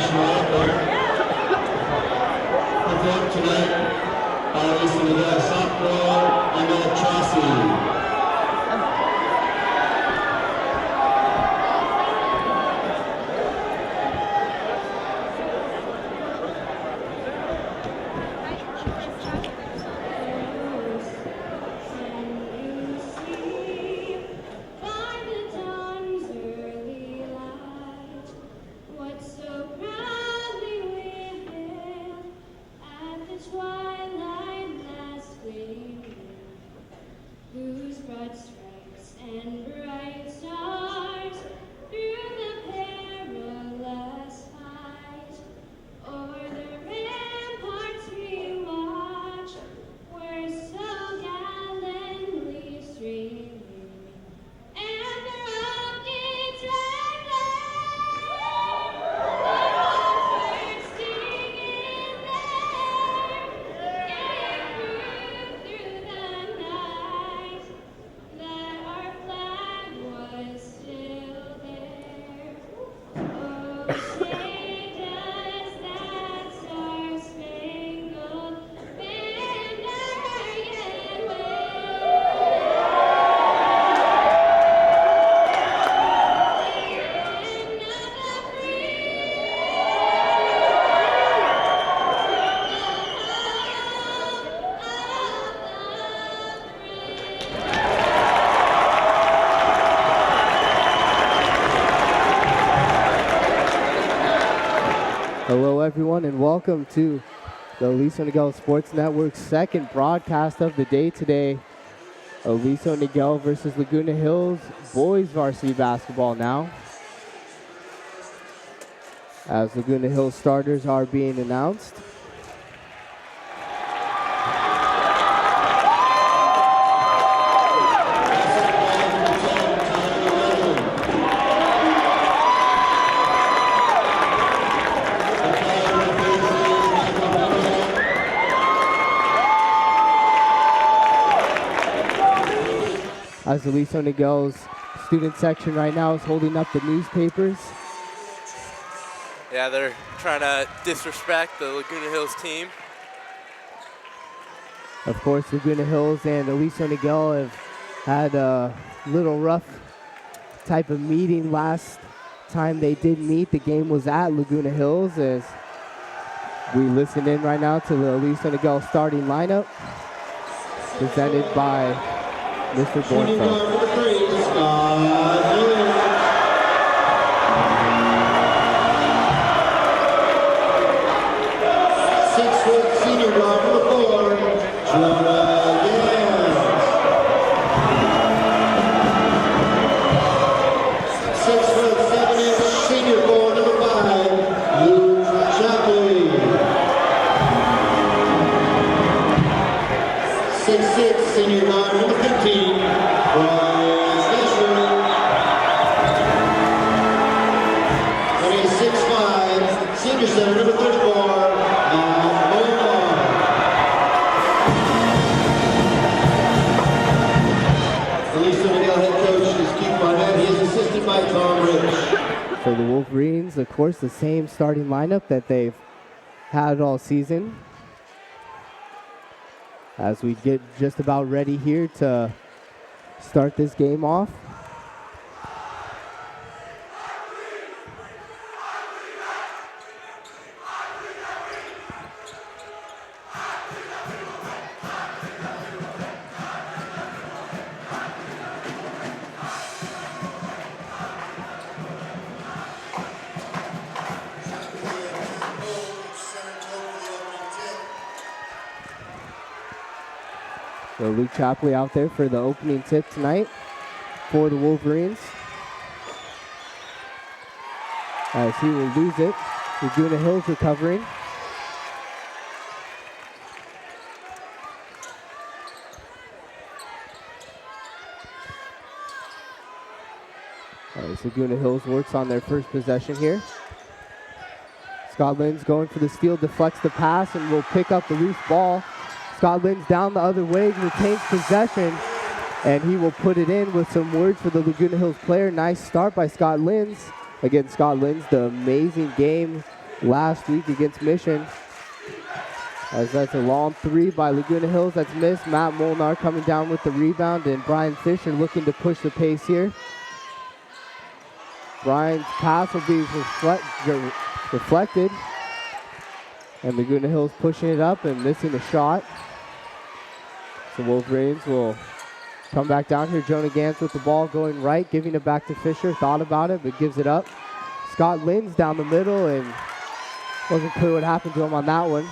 national anthem. Performed tonight by Aliso, Niguel, sophomore, and Chassis. Hello everyone and welcome to the Aliso Niguel Sports Network's second broadcast of the day today. Aliso Niguel versus Laguna Hills boys varsity basketball now. As Laguna Hills starters are being announced. As Aliso Niguel's student section right now is holding up the newspapers. Yeah, they're trying to disrespect the Laguna Hills team. Of course, Laguna Hills and Aliso Niguel have had a little rough type of meeting last time they did meet. The game was at Laguna Hills as we listen in right now to the Aliso Niguel starting lineup presented by Mr. Bornfeld. For the Wolverines, of course, the same starting lineup that they've had all season. As we get just about ready here to start this game off. So Luke Chapley out there for the opening tip tonight for the Wolverines. As he will lose it. Laguna Hills recovering. As Laguna Hills works on their first possession here. Scott Lynn's going for the steal, deflects the pass, and will pick up the loose ball. Scott Lynn's down the other way, retains possession, and he will put it in with some words for the Laguna Hills player. Nice start by Scott Lynn's. Again, Scott Lynn's, the amazing game last week against Mission. As that's a long three by Laguna Hills that's missed. Matt Molnar coming down with the rebound, and Brian Fisher looking to push the pace here. Brian's pass will be reflected. And Laguna Hills pushing it up and missing the shot. So Wolverines will come back down here. Jonah Gans with the ball going right, giving it back to Fisher. Thought about it, but gives it up. Scott Linz down the middle, and wasn't clear what happened to him on that one.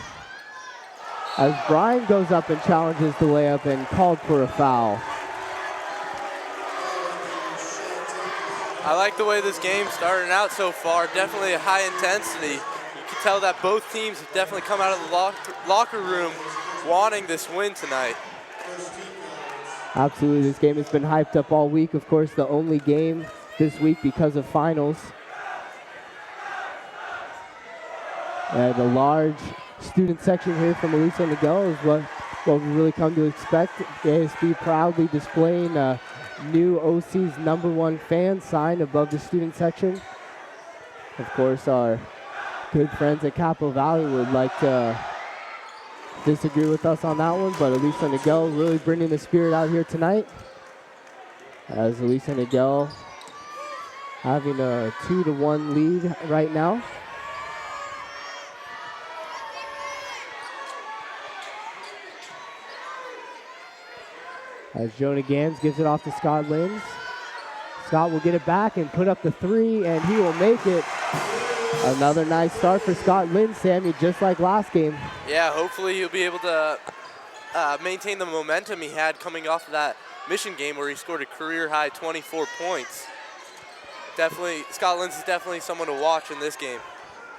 As Brian goes up and challenges the layup and called for a foul. I like the way this game's starting out so far. Definitely a high intensity. You can tell that both teams have definitely come out of the locker room wanting this win tonight. Absolutely, this game has been hyped up all week. Of course, the only game this week because of finals. And a large student section here from Aliso and Niguel is what we really come to expect. ASB proudly displaying new OC's #1 fan sign above the student section. Of course, our good friends at Capo Valley would like to disagree with us on that one, but Aliso and Niguel really bringing the spirit out here tonight. As Aliso and Niguel having a 2-1 lead right now. As Jonah Gans gives it off to Scott Linz. Scott will get it back and put up the three, and he will make it. Another nice start for Scott Linz, Sammy, just like last game. Yeah, hopefully he'll be able to maintain the momentum he had coming off of that Mission game where he scored a career-high 24 points. Definitely, Scott Linz is definitely someone to watch in this game.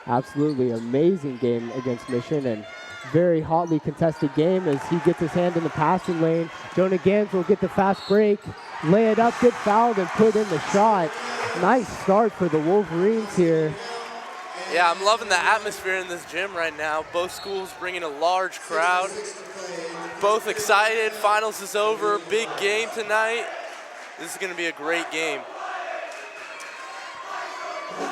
Absolutely amazing game against Mission, and very hotly contested game as he gets his hand in the passing lane. Jonah Gans will get the fast break, lay it up, get fouled, and put in the shot. Nice start for the Wolverines here. Yeah, I'm loving the atmosphere in this gym right now. Both schools bringing a large crowd. Both excited. Finals is over. Big game tonight. This is going to be a great game.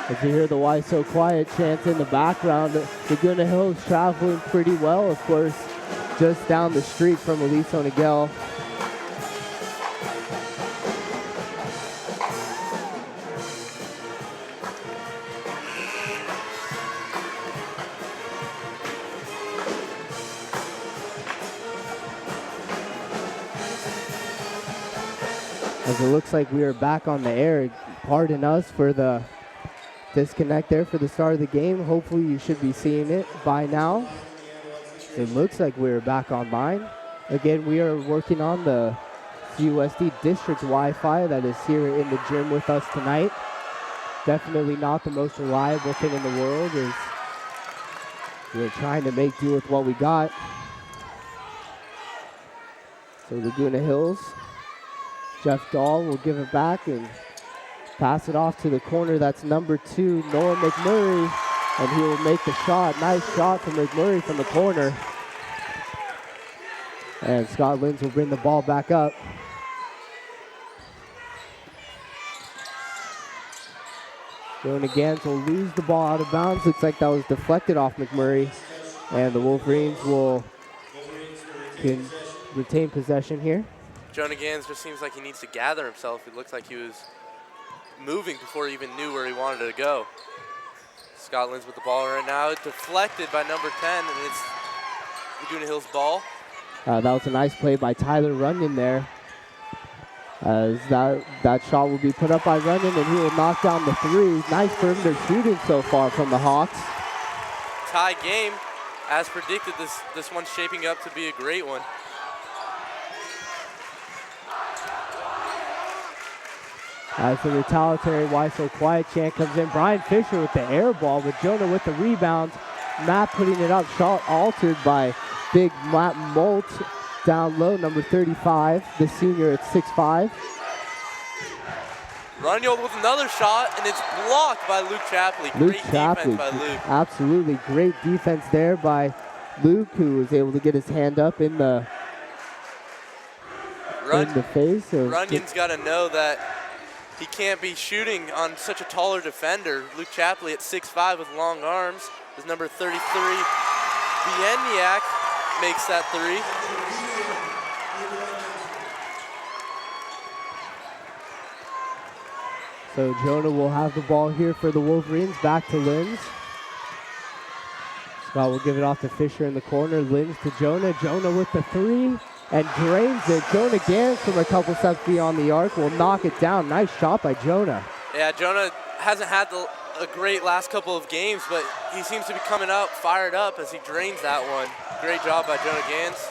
As you hear the "Why So Quiet" chant in the background, Laguna Hills traveling pretty well, of course, just down the street from Aliso and Niguel. As it looks like we are back on the air, pardon us for the disconnect there for the start of the game. Hopefully you should be seeing it by now. It looks like we're back online. Again, we are working on the CUSD district Wi-Fi that is here in the gym with us tonight. Definitely not the most reliable thing in the world, as we're trying to make do with what we got. So Laguna Hills, Jeff Dahl will give it back and pass it off to the corner. That's #2, Noah McMurray, and he will make the shot. Nice shot from McMurray from the corner. And Scott Linz will bring the ball back up. Jonah Gans will lose the ball out of bounds. Looks like that was deflected off McMurray. And the Wolverines can retain possession here. Jonah Gans just seems like he needs to gather himself. It looks like he was moving before he even knew where he wanted to go. Scott Linz with the ball right now. Deflected by #10, and it's Laguna Hills' ball. That was a nice play by Tyler Runyon there. As that shot will be put up by Runyon, and he will knock down the three. Nice perimeter shooting so far from the Hawks. Tie game. As predicted, this one's shaping up to be a great one. As the retaliatory "Why So Quiet" chant comes in, Brian Fisher with the air ball, with Jonah with the rebound. Matt putting it up, shot altered by big Matt Molt down low, #35, the senior at 6'5". Runyon with another shot, and it's blocked by Luke Chapley. Luke Great Chapley, defense by Luke. absolutely great defense there by Luke, who was able to get his hand up in the face. Runyon's got to know that he can't be shooting on such a taller defender. Luke Chapley at 6'5" with long arms. as number 33, Bieniak, makes that three. So Jonah will have the ball here for the Wolverines. Back to Linz. Scott will give it off to Fisher in the corner. Linz to Jonah. Jonah with the three and drains it. Jonah Gans from a couple steps beyond the arc will knock it down. Nice shot by Jonah. Yeah, Jonah hasn't had a great last couple of games, but he seems to be coming up, fired up as he drains that one. Great job by Jonah Gans.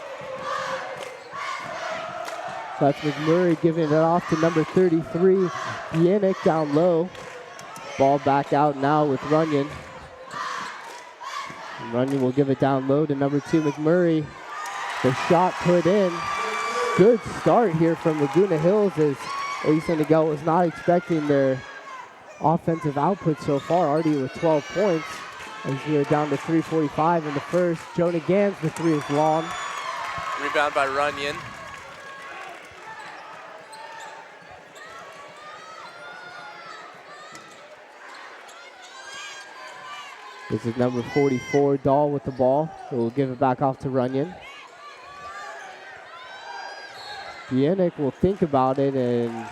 So that's McMurray giving it off to number 33, Bieniak down low. Ball back out now with Runyon. And Runyon will give it down low to number 2, McMurray. The shot put in. Good start here from Laguna Hills as Aliso Niguel was not expecting their offensive output so far, already with 12 points. As we are down to 3:45 in the first. Jonah Gans, the three is long. Rebound by Runyon. This is number 44, Dahl with the ball. We'll give it back off to Runyon. Bieniak will think about it and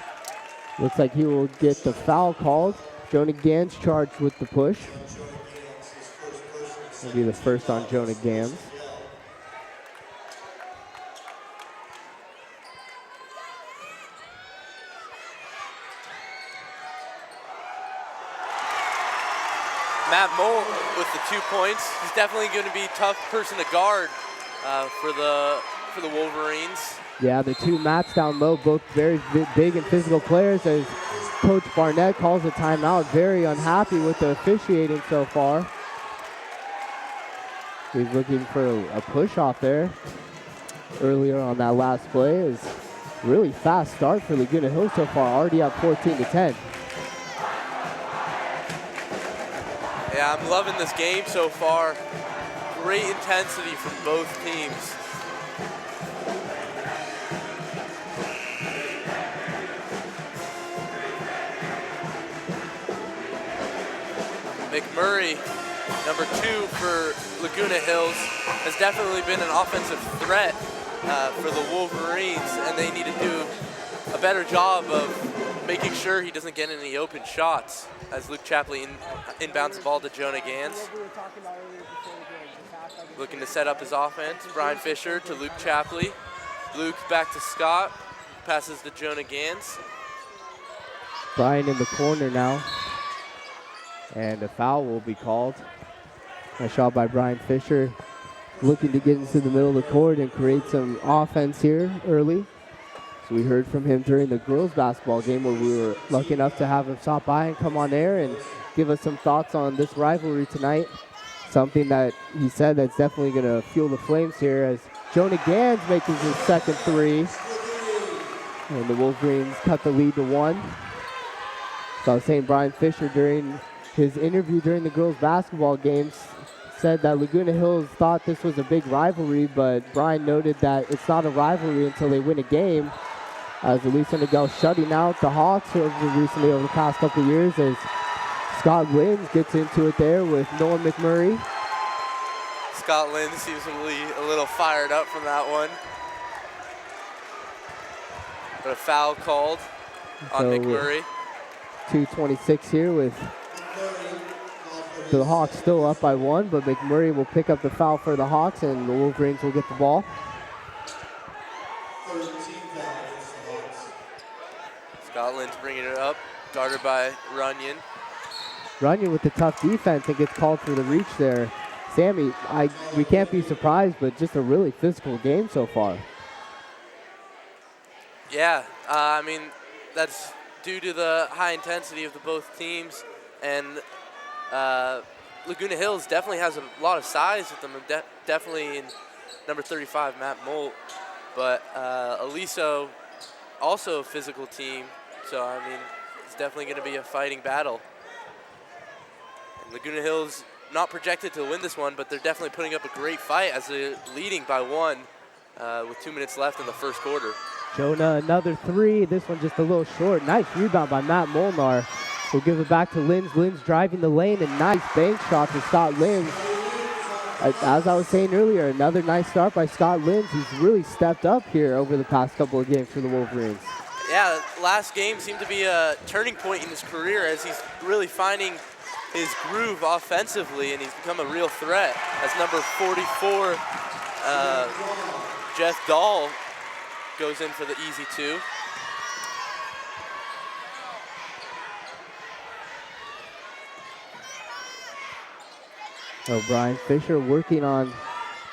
looks like he will get the foul called. Jonah Gans charged with the push. Will be the first on Jonah Gans. Matt Moult with the 2 points. He's definitely going to be a tough person to guard for the Wolverines. Yeah, the two Matts down low, both very big and physical players, as Coach Barnett calls a timeout. Very unhappy with the officiating so far. He's looking for a push off there earlier on that last play. Is really fast start for Laguna Hills so far, already up 14-10. Yeah, I'm loving this game so far. Great intensity from both teams. McMurray, number 2 for Laguna Hills, has definitely been an offensive threat for the Wolverines, and they need to do a better job of making sure he doesn't get any open shots as Luke Chapley inbounds the ball to Jonah Gans. Looking to set up his offense. Brian Fisher to Luke Chapley. Luke back to Scott. Passes to Jonah Gans. Brian in the corner now. And a foul will be called. A shot by Brian Fisher. Looking to get into the middle of the court and create some offense here early. So we heard from him during the girls basketball game where we were lucky enough to have him stop by and come on air and give us some thoughts on this rivalry tonight. Something that he said that's definitely going to fuel the flames here as Jonah Gans makes his second three. And the Wolverines cut the lead to 1. So I was saying Brian Fisher during his interview during the girls basketball games said that Laguna Hills thought this was a big rivalry, but Brian noted that it's not a rivalry until they win a game. As Aliso Niguel shutting out the Hawks recently over the past couple of years as Scott Linz gets into it there with Noah McMurray. Scott Linz seems to be a little fired up from that one. But a foul called on McMurray. 2:26 here with the Hawks still up by 1, but McMurray will pick up the foul for the Hawks and the Wolverines will get the ball. Scotland's bringing it up, guarded by Runyon. Runyon with the tough defense and gets called for the reach there. Sammy, we can't be surprised, but just a really physical game so far. Yeah, I mean, that's due to the high intensity of both teams, and Laguna Hills definitely has a lot of size with them, definitely in number 35, Matt Moult, but Aliso, also a physical team, so I mean, it's definitely going to be a fighting battle. And Laguna Hills not projected to win this one, but they're definitely putting up a great fight as they're leading by 1 with 2 minutes left in the first quarter. Jonah, another three. This one just a little short. Nice rebound by Matt Molnar. We'll give it back to Linz. Linz driving the lane, and nice bank shot for Scott Linz. As I was saying earlier, another nice start by Scott Linz. He's really stepped up here over the past couple of games for the Wolverines. Yeah, last game seemed to be a turning point in his career as he's really finding his groove offensively, and he's become a real threat. As number 44, Jeff Dahl goes in for the easy 2. So Brian Fisher working on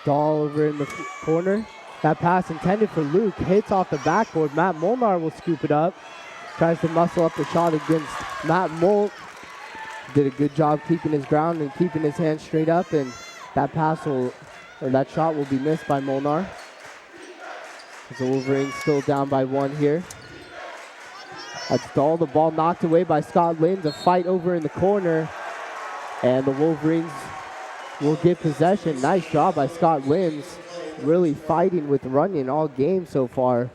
Dahl over in the corner. That pass intended for Luke hits off the backboard. Matt Molnar will scoop it up. Tries to muscle up the shot against Matt Molt. Did a good job keeping his ground and keeping his hands straight up, and that that shot will be missed by Molnar. The Wolverines still down by 1 here. That's Dahl. The ball knocked away by Scott Linz. A fight over in the corner, and the Wolverines will get possession. Nice job by Scott Linz. Really fighting with Runyon all game so far,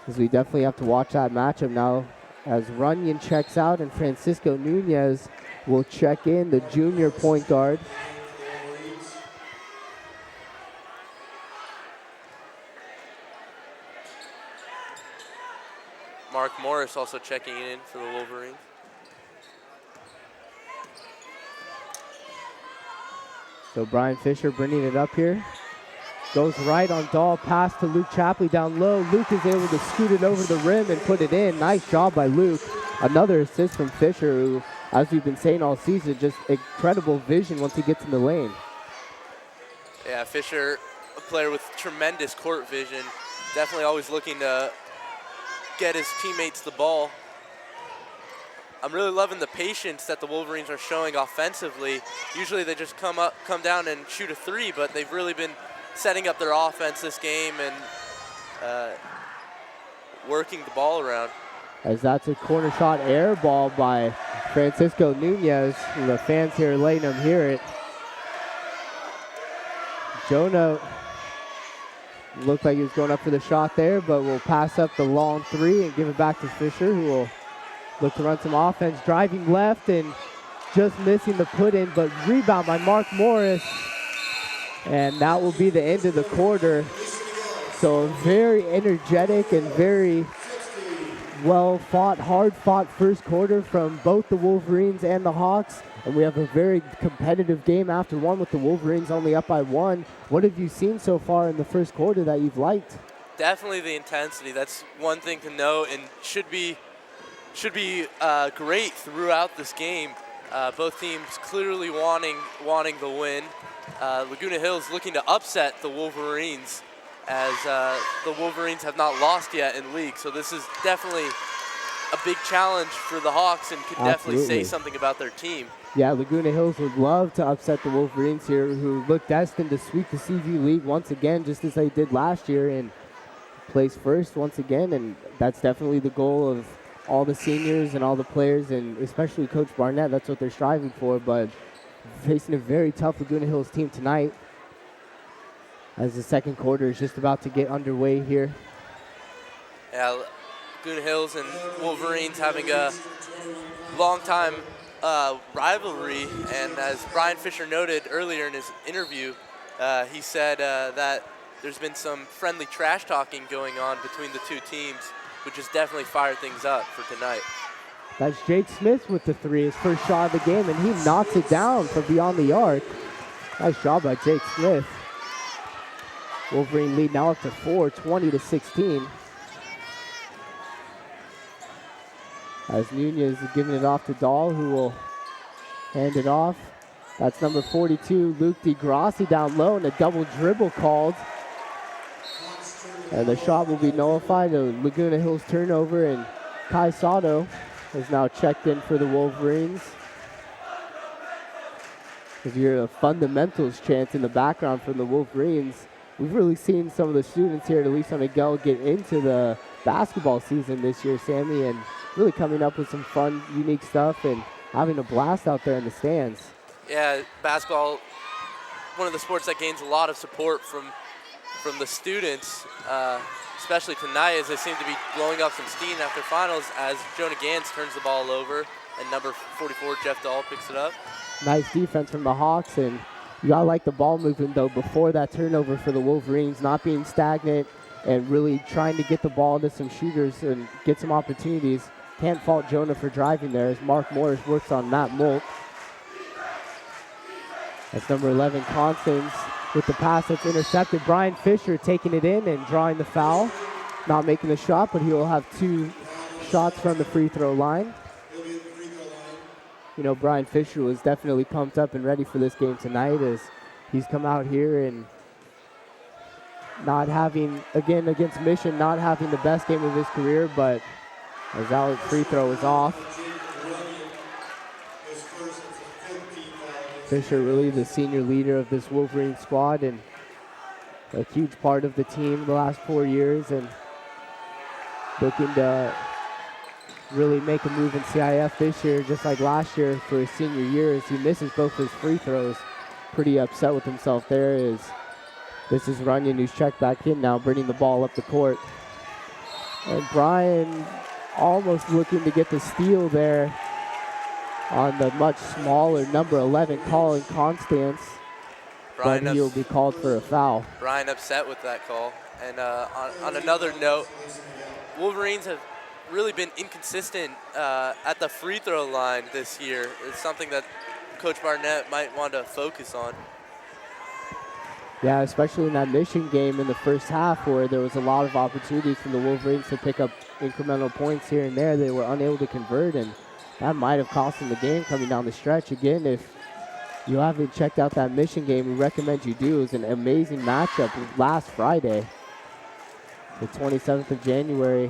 as we definitely have to watch that matchup now as Runyon checks out and Francisco Nunez will check in, the junior point guard. Mark Morris also checking in for the Wolverines. So Brian Fisher bringing it up here. Goes right on Dahl, pass to Luke Chapley down low. Luke is able to scoot it over the rim and put it in. Nice job by Luke. Another assist from Fisher, who, as we've been saying all season, just incredible vision once he gets in the lane. Yeah, Fisher, a player with tremendous court vision, definitely always looking to get his teammates the ball. I'm really loving the patience that the Wolverines are showing offensively. Usually they just come down and shoot a 3, but they've really been setting up their offense this game and working the ball around. As that's a corner shot air ball by Francisco Nunez. The fans here letting him hear it. Jonah looked like he was going up for the shot there, but will pass up the long 3 and give it back to Fisher, who will look to run some offense. Driving left and just missing the put in, but rebound by Mark Morris. And that will be the end of the quarter. So a very energetic and very well fought, hard fought first quarter from both the Wolverines and the Hawks. And we have a very competitive game after one with the Wolverines only up by 1. What have you seen so far in the first quarter that you've liked? Definitely the intensity. That's one thing to note, and should be great throughout this game. Both teams clearly wanting the win. Laguna Hills looking to upset the Wolverines, as the Wolverines have not lost yet in league. So this is definitely a big challenge for the Hawks and could definitely say something about their team. Yeah, Laguna Hills would love to upset the Wolverines here, who look destined to sweep the CV League once again, just as they did last year, and place first once again. And that's definitely the goal of all the seniors and all the players, and especially Coach Barnett. That's what they're striving for, but facing a very tough Laguna Hills team tonight, as the second quarter is just about to get underway here. Yeah, Laguna Hills and Wolverines having a long time rivalry, and as Brian Fisher noted earlier in his interview, he said that there's been some friendly trash talking going on between the two teams, which has definitely fired things up for tonight. That's Jake Smith with the 3, his first shot of the game, and he knocks it down from beyond the arc. Nice job by Jake Smith. Wolverine lead now up to 4, 20-16. As Nunez is giving it off to Dahl, who will hand it off. That's number 42, Luke DeGrassi down low, and a double dribble called. And the shot will be nullified. A Laguna Hills turnover, and Kai Sato is now checked in for the Wolverines. As you hear a fundamentals chant in the background from the Wolverines, we've really seen some of the students here at Aliso Niguel get into the basketball season this year, Sammy, and really coming up with some fun, unique stuff and having a blast out there in the stands. Yeah, basketball, one of the sports that gains a lot of support from the students, especially tonight, as they seem to be blowing up some steam after finals, as Jonah Gans turns the ball over. and number 44, Jeff Dahl, picks it up. Nice defense from the Hawks, and you gotta like the ball movement though before that turnover for the Wolverines, not being stagnant and really trying to get the ball to some shooters and get some opportunities. Can't fault Jonah for driving there as Mark Morris works on Matt Molt. That's number 11, Constance, with the pass that's intercepted. Brian Fisher taking it in and drawing the foul. Not making the shot, but he will have 2 shots from the free throw line. You know, Brian Fisher was definitely pumped up and ready for this game tonight as he's come out here and not having, again, against Mission, not having the best game of his career, but as that free throw is off. Fisher really the senior leader of this Wolverine squad and a huge part of the team the last 4 years and looking to really make a move in CIF this year, just like last year for his senior year as he misses both his free throws. Pretty upset with himself there as this is Runyon who's checked back in now, bringing the ball up the court. And Brian almost looking to get the steal there on the much smaller number 11, Colin Constance, but he'll be called for a foul. Brian upset with that call. And on another note, Wolverines have really been inconsistent at the free throw line this year. It's something that Coach Barnett might want to focus on. Yeah, especially in that Mission game in the first half where there was a lot of opportunities for the Wolverines to pick up incremental points here and there. They were unable to convert, and that might have cost them the game coming down the stretch. Again, if you haven't checked out that Mission game, we recommend you do. It was an amazing matchup last Friday, the 27th of January,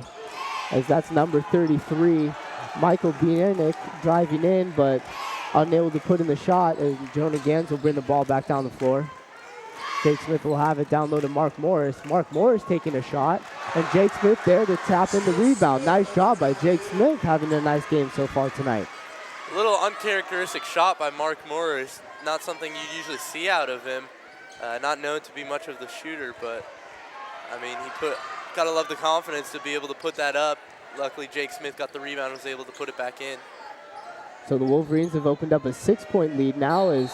as that's number 33, Michael Bieniek driving in, but unable to put in the shot, and Jonah Gans will bring the ball back down the floor. Jake Smith will have it down low to Mark Morris. Mark Morris taking a shot, and Jake Smith there to tap in the rebound. Nice job by Jake Smith, having a nice game so far tonight. A little uncharacteristic shot by Mark Morris. Not something you usually see out of him. Not known to be much of the shooter, but I mean, gotta love the confidence to be able to put that up. Luckily, Jake Smith got the rebound and was able to put it back in. So the Wolverines have opened up a 6-point lead now as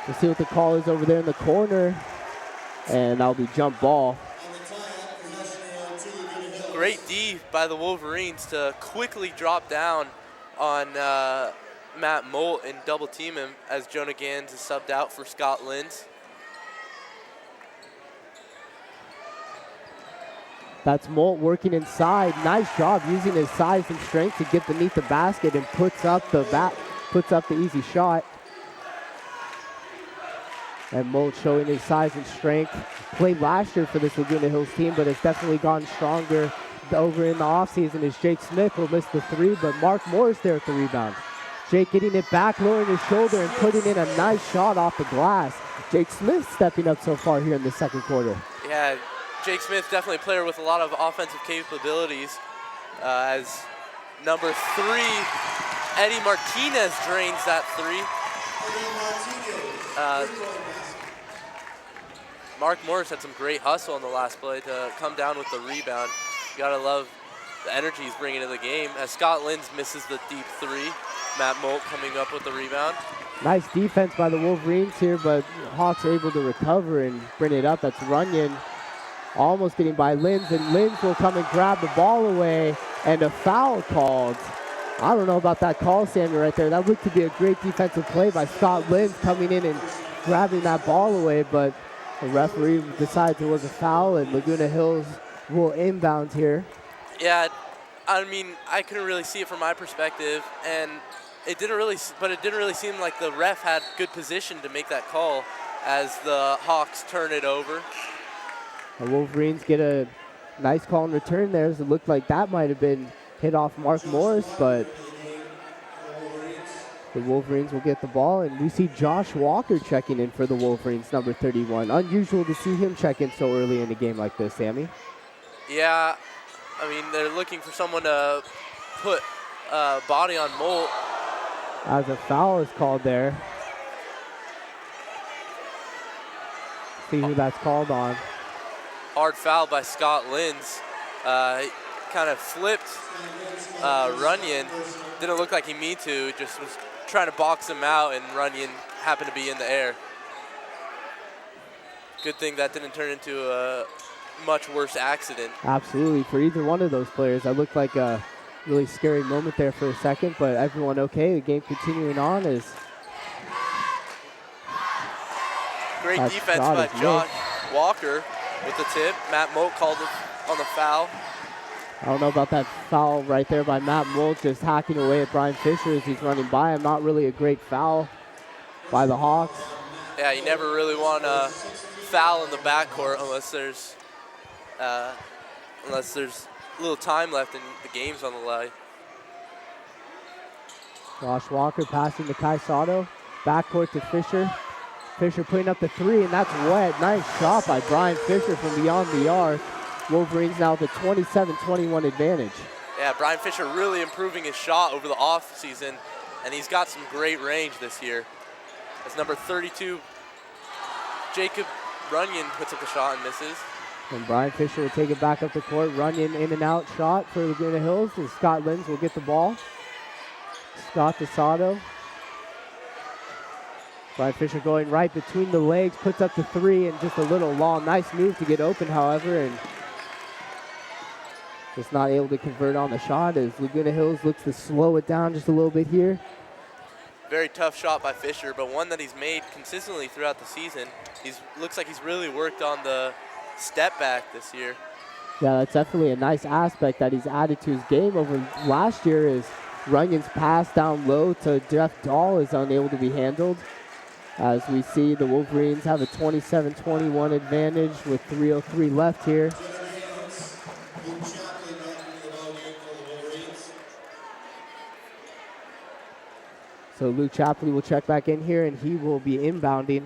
we'll see what the call is over there in the corner, and that'll be jump ball. Great D by the Wolverines to quickly drop down on Matt Molt and double team him as Jonah Gans is subbed out for Scott Linz. That's Molt working inside. Nice job using his size and strength to get beneath the basket and puts up the easy shot. And Molt showing his size and strength. Played last year for this Laguna Hills team, but has definitely gotten stronger over in the offseason as Jake Smith will miss the 3, but Mark Morris there at the rebound. Jake getting it back, lowering his shoulder and putting in a nice shot off the glass. Jake Smith stepping up so far here in the second quarter. Yeah, Jake Smith definitely a player with a lot of offensive capabilities. As number 3, Eddie Martinez drains that 3. Mark Morris had some great hustle on the last play to come down with the rebound. You gotta love the energy he's bringing to the game. As Scott Linz misses the deep 3, Matt Molt coming up with the rebound. Nice defense by the Wolverines here, but Hawks are able to recover and bring it up. That's Runyon almost getting by Linz, and Linz will come and grab the ball away, and a foul called. I don't know about that call, Sammy, right there. That looked to be a great defensive play by Scott Linz coming in and grabbing that ball away, but the referee decides it was a foul, and Laguna Hills will inbound here. Yeah, I mean, I couldn't really see it from my perspective, and it didn't really seem like the ref had good position to make that call as the Hawks turn it over. The Wolverines get a nice call in return there, as it looked like that might have been hit off Mark Morris, but the Wolverines will get the ball, and we see Josh Walker checking in for the Wolverines, number 31. Unusual to see him check in so early in a game like this, Sammy. Yeah, I mean, they're looking for someone to put body on Molt. As a foul is called there. See who that's called on. Hard foul by Scott Linz. kind of flipped Runyon. Didn't look like he meant to, just was trying to box him out, and Runyon happened to be in the air. Good thing that didn't turn into a much worse accident. Absolutely. For either one of those players, that looked like a really scary moment there for a second, but everyone okay. The game continuing on is. Great defense by Josh Walker with the tip. Matt Moat called it on the foul. I don't know about that foul right there by Matt Moat, just hacking away at Brian Fisher as he's running by him. Not really a great foul by the Hawks. Yeah, you never really want to foul in the backcourt unless there's a little time left and the game's on the line. Josh Walker passing to Kai Sato. Backcourt to Fisher. Fisher putting up the three, and that's wet. Nice shot by Brian Fisher from beyond the arc. Wolverines now with a 27-21 advantage. Yeah, Brian Fisher really improving his shot over the off season, and he's got some great range this year. As number 32, Jacob Runyon puts up the shot and misses. And Brian Fisher will take it back up the court. Runyon in and out shot for Laguna Hills, and Scott Linz will get the ball. Scott to Sato. Brian Fisher going right between the legs, puts up the three, and just a little long. Nice move to get open, however, and just not able to convert on the shot as Laguna Hills looks to slow it down just a little bit here. Very tough shot by Fisher, but one that he's made consistently throughout the season. Looks like he's really worked on the step back this year. Yeah, that's definitely a nice aspect that he's added to his game over last year. Is Runyon's pass down low to Jeff Dahl is unable to be handled. As we see, the Wolverines have a 27-21 advantage with 3:03 left here. So Luke Chapley will check back in here, and he will be inbounding.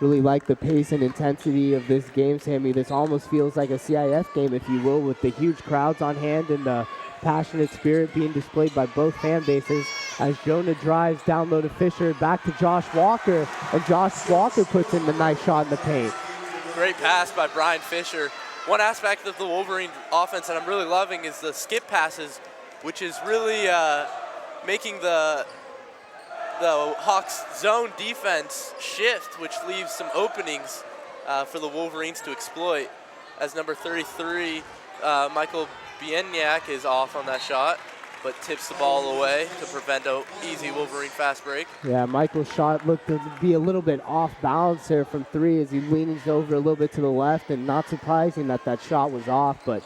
Really like the pace and intensity of this game, Sammy. This almost feels like a CIF game, if you will, with the huge crowds on hand and the passionate spirit being displayed by both fan bases. As Jonah drives down low to Fisher, back to Josh Walker, and Josh Walker puts in the nice shot in the paint. Great pass by Brian Fisher. One aspect of the Wolverine offense that I'm really loving is the skip passes, which is really making the Hawks zone defense shift, which leaves some openings for the Wolverines to exploit. As number 33, Michael Bieniak is off on that shot, but tips the ball away to prevent an easy Wolverine fast break. Yeah, Michael's shot looked to be a little bit off balance there from three as he leans over a little bit to the left, and not surprising that that shot was off, but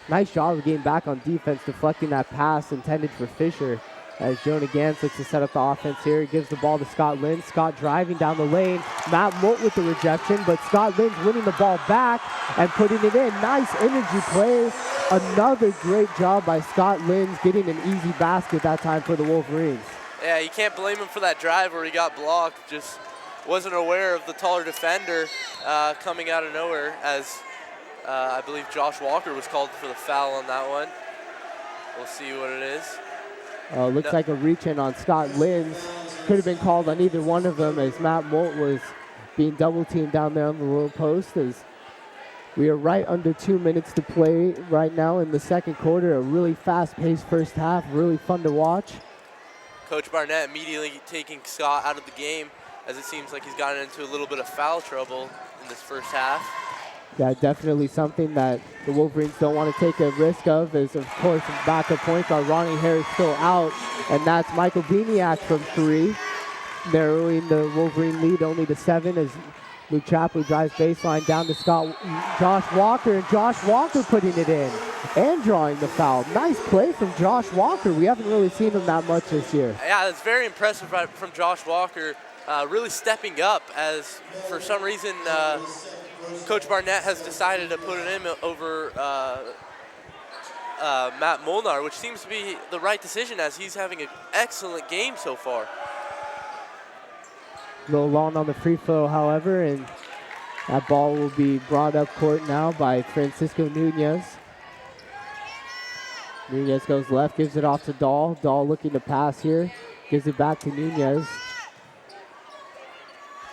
nice job of getting back on defense, deflecting that pass intended for Fisher. As Jonah Gans looks to set up the offense here, he gives the ball to Scott Linz. Scott driving down the lane. Matt Moat with the rejection, but Scott Linz winning the ball back and putting it in. Nice energy play. Another great job by Scott Linz getting an easy basket that time for the Wolverines. Yeah, you can't blame him for that drive where he got blocked. Just wasn't aware of the taller defender coming out of nowhere, as I believe Josh Walker was called for the foul on that one. We'll see what it is. Looks like a reach-in on Scott Linz. Could have been called on either one of them as Matt Moat was being double-teamed down there on the low post. As we are right under 2 minutes to play right now in the second quarter. A really fast-paced first half, really fun to watch. Coach Barnett immediately taking Scott out of the game, as it seems like he's gotten into a little bit of foul trouble in this first half. Yeah, definitely something that the Wolverines don't want to take a risk of is, of course, backup point guard Ronnie Harris still out, and that's Michael Bieniak from three, narrowing the Wolverine lead only to 7 as Luke Chapley drives baseline down to Josh Walker, and Josh Walker putting it in and drawing the foul. Nice play from Josh Walker. We haven't really seen him that much this year. Yeah, that's very impressive from Josh Walker, really stepping up, as for some reason Coach Barnett has decided to put him over Matt Molnar, which seems to be the right decision, as he's having an excellent game so far. A little long on the free throw, however, and that ball will be brought up court now by Francisco Nunez. Nunez goes left, gives it off to Dahl. Dahl looking to pass here, gives it back to Nunez.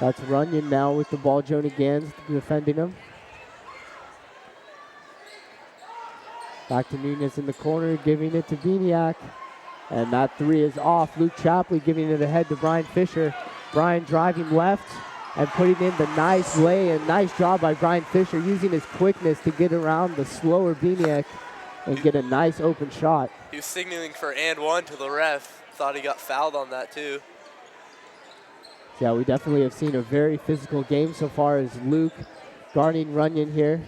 That's Runyon now with the ball. Jonah Gans defending him. Back to Nunez in the corner, giving it to Biniak. And that three is off. Luke Chapley giving it ahead to Brian Fisher. Brian driving left and putting in the nice lay, and nice job by Brian Fisher using his quickness to get around the slower Biniak and get a nice open shot. He was signaling for and one to the ref. Thought he got fouled on that too. Yeah, we definitely have seen a very physical game so far as Luke guarding Runyon here.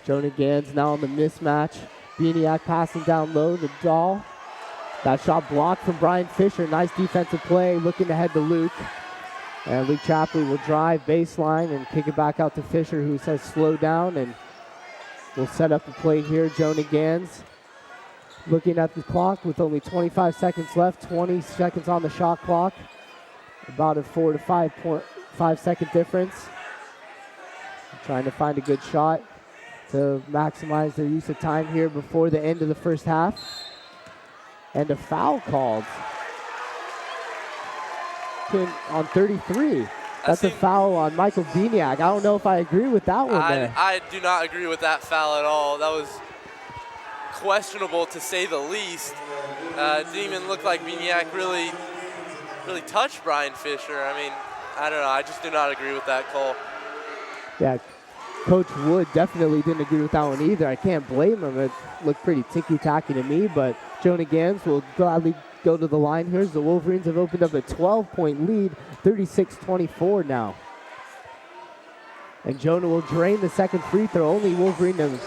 Jonah Gans now on the mismatch. Biniak passing down low to Dahl. That shot blocked from Brian Fisher. Nice defensive play, looking ahead to Luke. And Luke Chapley will drive baseline and kick it back out to Fisher, who says slow down, and we'll set up the play here. Jonah Gans looking at the clock with only 25 seconds left, 20 seconds on the shot clock. About a 4 to 5 second difference. Trying to find a good shot to maximize their use of time here before the end of the first half. And a foul called on 33. That's a foul on Michael Biniak. I don't know if I agree with that one there. I do not agree with that foul at all. That was questionable to say the least. It didn't even look like Biniak really touched Brian Fisher. I mean, I don't know. I just do not agree with that call. Yeah, Coach Wood definitely didn't agree with that one either. I can't blame him. It looked pretty ticky-tacky to me, but Jonah Gans will gladly go to the line here. The Wolverines have opened up a 12-point lead, 36-24 now. And Jonah will drain the second free throw. Only Wolverine to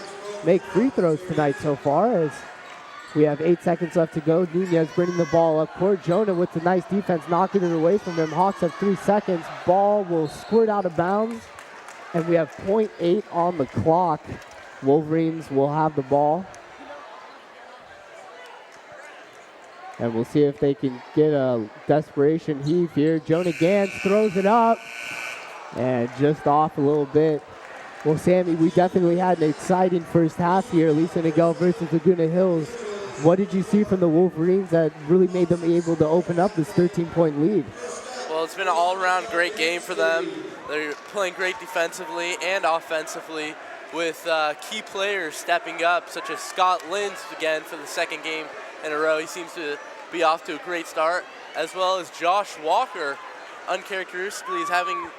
make free throws tonight so far, as we have 8 seconds left to go. Nunez bringing the ball up court. Jonah with the nice defense, knocking it away from him. Hawks have 3 seconds. Ball will squirt out of bounds, and we have 0.8 on the clock. Wolverines will have the ball. And we'll see if they can get a desperation heave here. Jonah Gans throws it up, and just off a little bit. Well, Sammy, we definitely had an exciting first half here. Aliso Niguel versus Laguna Hills. What did you see from the Wolverines that really made them able to open up this 13-point lead? Well, it's been an all-around great game for them. They're playing great defensively and offensively, with key players stepping up, such as Scott Linz again for the second game in a row. He seems to be off to a great start, as well as Josh Walker, uncharacteristically, is having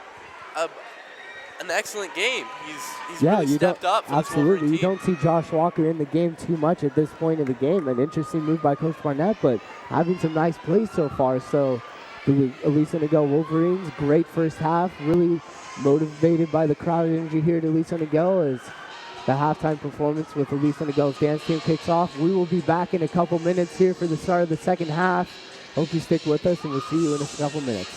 an excellent game. He's really stepped up for absolutely. this You don't see Josh Walker in the game too much at this point of the game. An interesting move by Coach Barnett, but having some nice plays so far. So the Aliso Niguel Wolverines, great first half, really motivated by the crowd energy here at Aliso Niguel as the halftime performance with Aliso Niguel's dance team kicks off. We will be back in a couple minutes here for the start of the second half. Hope you stick with us, and we'll see you in a couple minutes.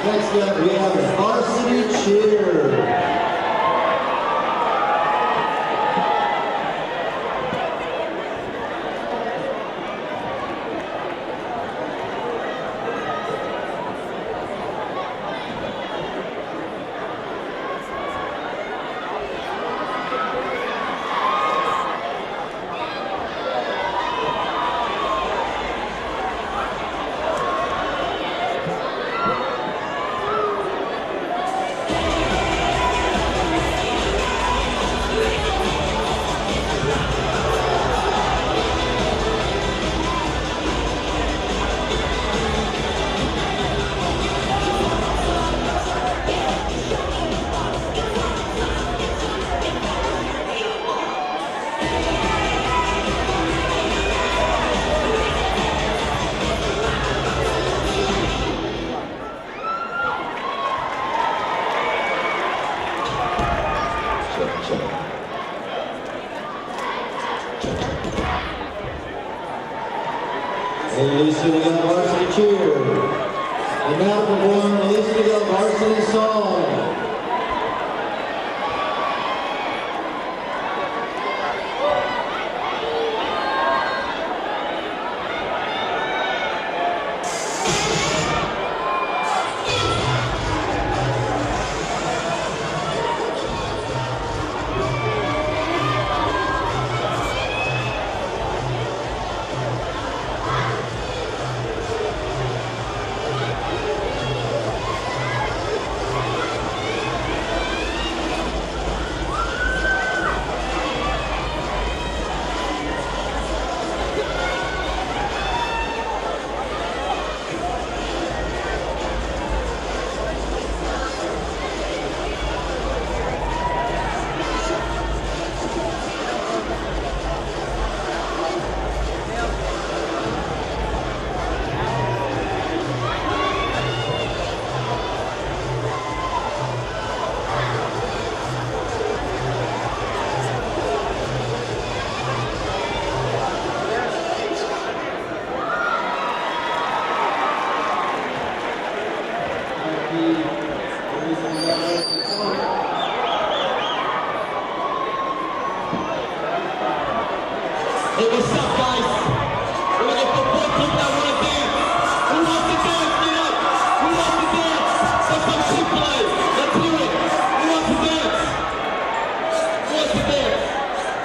Next up, we have Varsity Cheer. Aliso Niguel Varsity Cheer. And now perform Aliso Niguel Varsity Song. Hey, what's up, guys? We're gonna put more people that wanna dance. Who wants to dance? Get up! Who wants to dance? Let's have Chick-fil-A. Let's do it. Who wants to dance? Who wants to dance?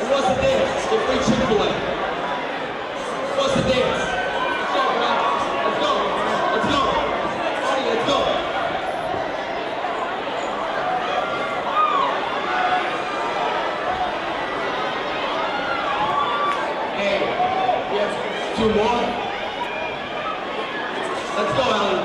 Who wants to dance? Get free Chick-fil-A. Who wants to dance? Let's go, man. Let's go. Let's go. Party, let's go. Two more. Let's go, Allie.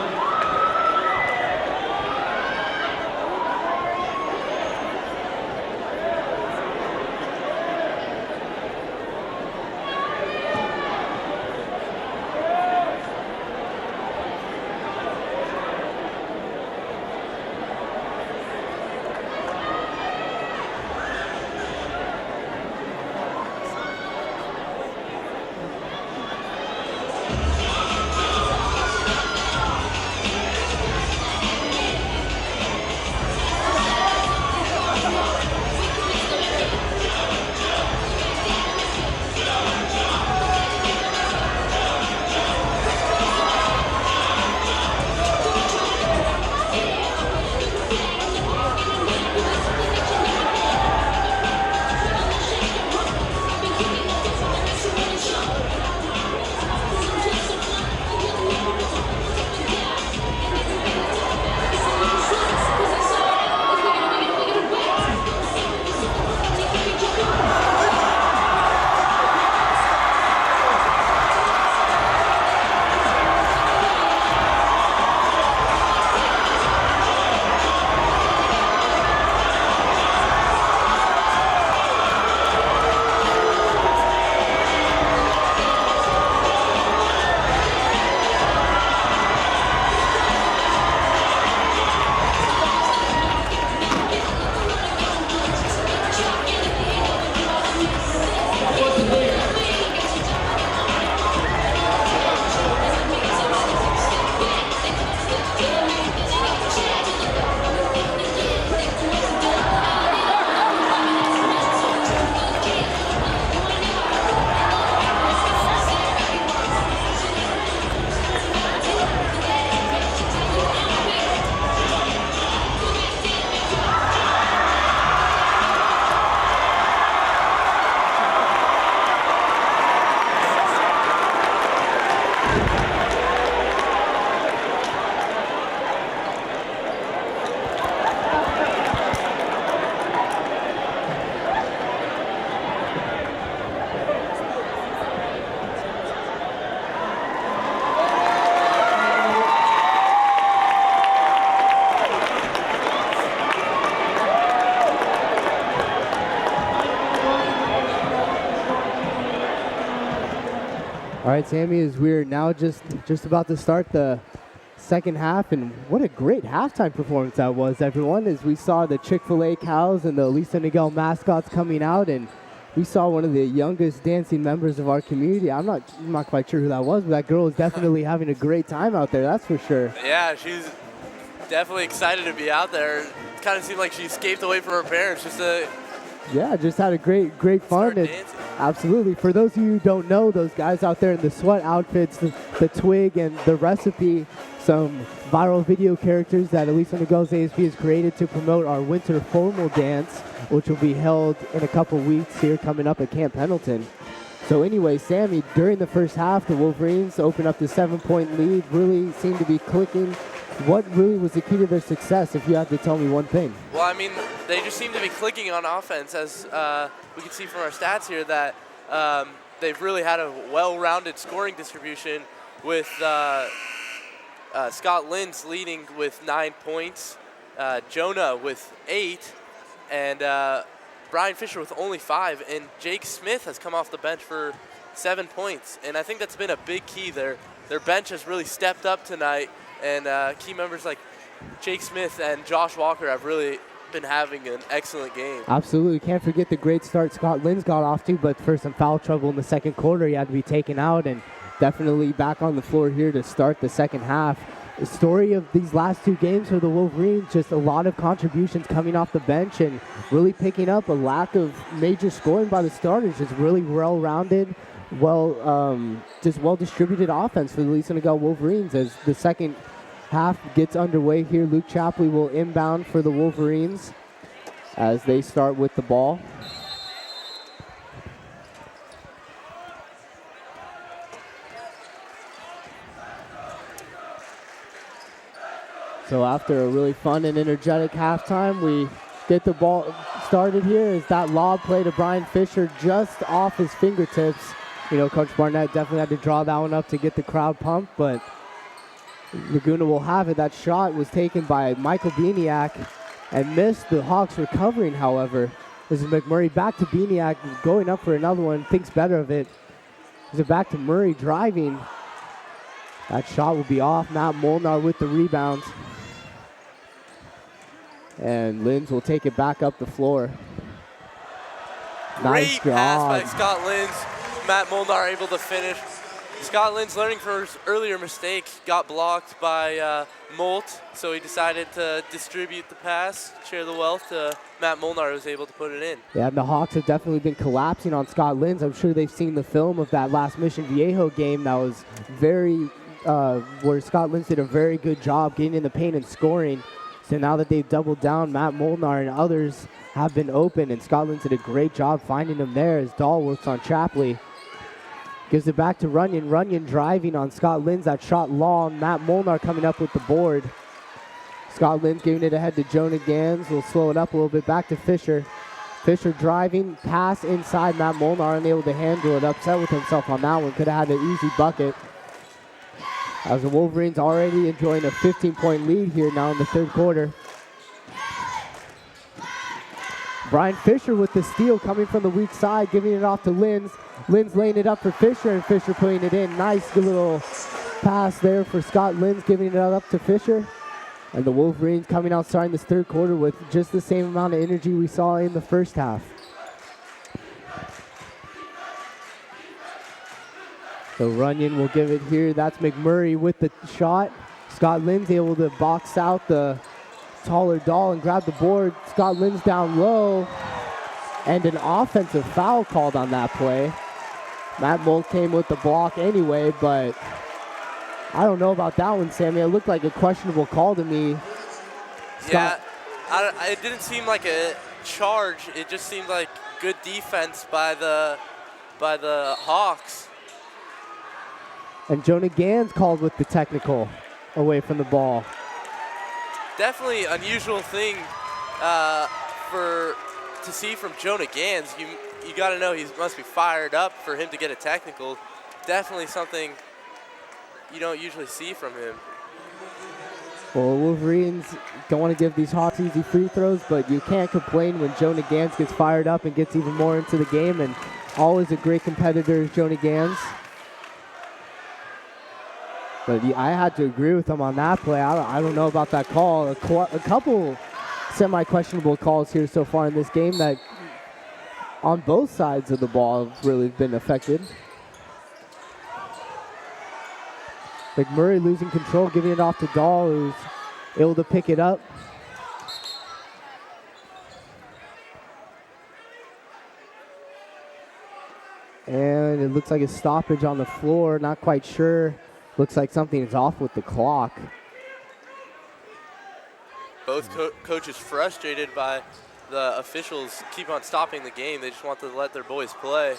right, Sammy, as we're now just about to start the second half, and what a great halftime performance that was, everyone, as we saw the Chick-fil-A cows and the Aliso Niguel mascots coming out, and we saw one of the youngest dancing members of our community. I'm not quite sure who that was, but that girl was definitely having a great time out there, that's for sure. Yeah, she's definitely excited to be out there. It kind of seemed like she escaped away from her parents just to just had a great fun. And absolutely. For those of you who don't know, those guys out there in the sweat outfits, the twig and the recipe, some viral video characters that Aliso Niguel's ASB has created to promote our winter formal dance, which will be held in a couple weeks here coming up at Camp Pendleton. So anyway, Sammy, during the first half, the Wolverines opened up the 7-point lead, really seemed to be clicking. What really was the key to their success, if you had to tell me one thing? Well, I mean, they just seem to be clicking on offense, as we can see from our stats here, that they've really had a well-rounded scoring distribution with Scott Linz leading with 9 points, Jonah with 8, and Brian Fisher with only 5, and Jake Smith has come off the bench for 7 points. And I think that's been a big key. Their bench has really stepped up tonight, and key members like Jake Smith and Josh Walker have really been having an excellent game. Absolutely. Can't forget the great start Scott Linz got off to, but for some foul trouble in the second quarter, he had to be taken out, and definitely back on the floor here to start the second half. The story of these last 2 games for the Wolverines, just a lot of contributions coming off the bench and really picking up a lack of major scoring by the starters. Just really well-rounded, just well-distributed offense for the Aliso Niguel Wolverines. As the second half gets underway here, Luke Chapley will inbound for the Wolverines as they start with the ball. So after a really fun and energetic halftime, we get the ball started here as that lob play to Brian Fisher just off his fingertips. You know, Coach Barnett definitely had to draw that one up to get the crowd pumped, but Laguna will have it. That shot was taken by Michael Bieniak and missed. The Hawks recovering, however. This is McMurray back to Bieniak, going up for another one, thinks better of it. Is it back to Murray driving? That shot will be off. Matt Molnar with the rebound. And Linz will take it back up the floor. Nice Great pass by job. Scott Linz. Matt Molnar able to finish. Scott Linz, learning from his earlier mistake, got blocked by Molt, so he decided to distribute the pass, share the wealth to Matt Molnar, who was able to put it in. Yeah, and the Hawks have definitely been collapsing on Scott Linz. I'm sure they've seen the film of that last Mission Viejo game that was where Scott Linz did a very good job getting in the paint and scoring. So now that they've doubled down, Matt Molnar and others have been open, and Scott Linz did a great job finding them there as Dahl works on Chapley. Gives it back to Runyon. Runyon driving on Scott Linz. That shot long. Matt Molnar coming up with the board. Scott Linz giving it ahead to Jonah Gans. We'll slow it up a little bit. Back to Fisher. Fisher driving. Pass inside. Matt Molnar unable to handle it. Upset with himself on that one. Could have had an easy bucket. As the Wolverines already enjoying a 15-point lead here now in the third quarter. Brian Fisher with the steal coming from the weak side, giving it off to Linz. Linz laying it up for Fisher, and Fisher putting it in. Nice little pass there for Scott Linz, giving it up to Fisher. And the Wolverines coming out starting this third quarter with just the same amount of energy we saw in the first half. So Runyon will give it here. That's McMurray with the shot. Scott Linz able to box out the taller Dahl and grab the board. Scott Linz down low. And an offensive foul called on that play. Matt Molt came with the block anyway, but I don't know about that one, Sammy. It looked like a questionable call to me. Yeah, it didn't seem like a charge. It just seemed like good defense by the Hawks. And Jonah Gans called with the technical away from the ball. Definitely unusual thing to see from Jonah Gans. You got to know he must be fired up for him to get a technical. Definitely something you don't usually see from him. Well, Wolverines don't want to give these Hawks easy free throws, but you can't complain when Jonah Gans gets fired up and gets even more into the game. And always a great competitor is Jonah Gans. But I had to agree with him on that play. I don't know about that call. A couple semi-questionable calls here so far in this game that on both sides of the ball have really been affected. McMurray losing control, giving it off to Dahl, who's able to pick it up. And it looks like a stoppage on the floor. Not quite sure. Looks like something is off with the clock. Both coaches frustrated by the officials keep on stopping the game. They just want to let their boys play.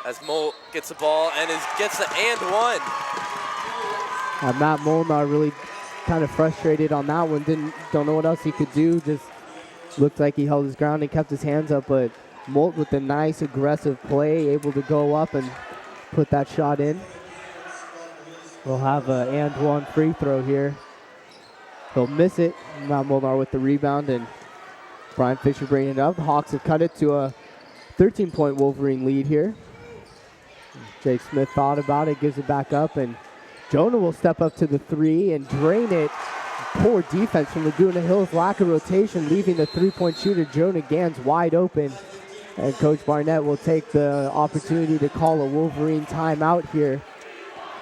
As Molt gets the ball and gets the and one. Matt Molnar really kind of frustrated on that one. Don't know what else he could do. Just looked like he held his ground and kept his hands up. But Molt with a nice aggressive play, able to go up and put that shot in. We'll have an and one free throw here. He'll miss it. Matt Molnar with the rebound and Brian Fisher bringing it up. The Hawks have cut it to a 13-point Wolverine lead here. Jake Smith thought about it, gives it back up, and Jonah will step up to the three and drain it. Poor defense from Laguna Hills, lack of rotation, leaving the three-point shooter Jonah Gans wide open. And Coach Barnett will take the opportunity to call a Wolverine timeout here.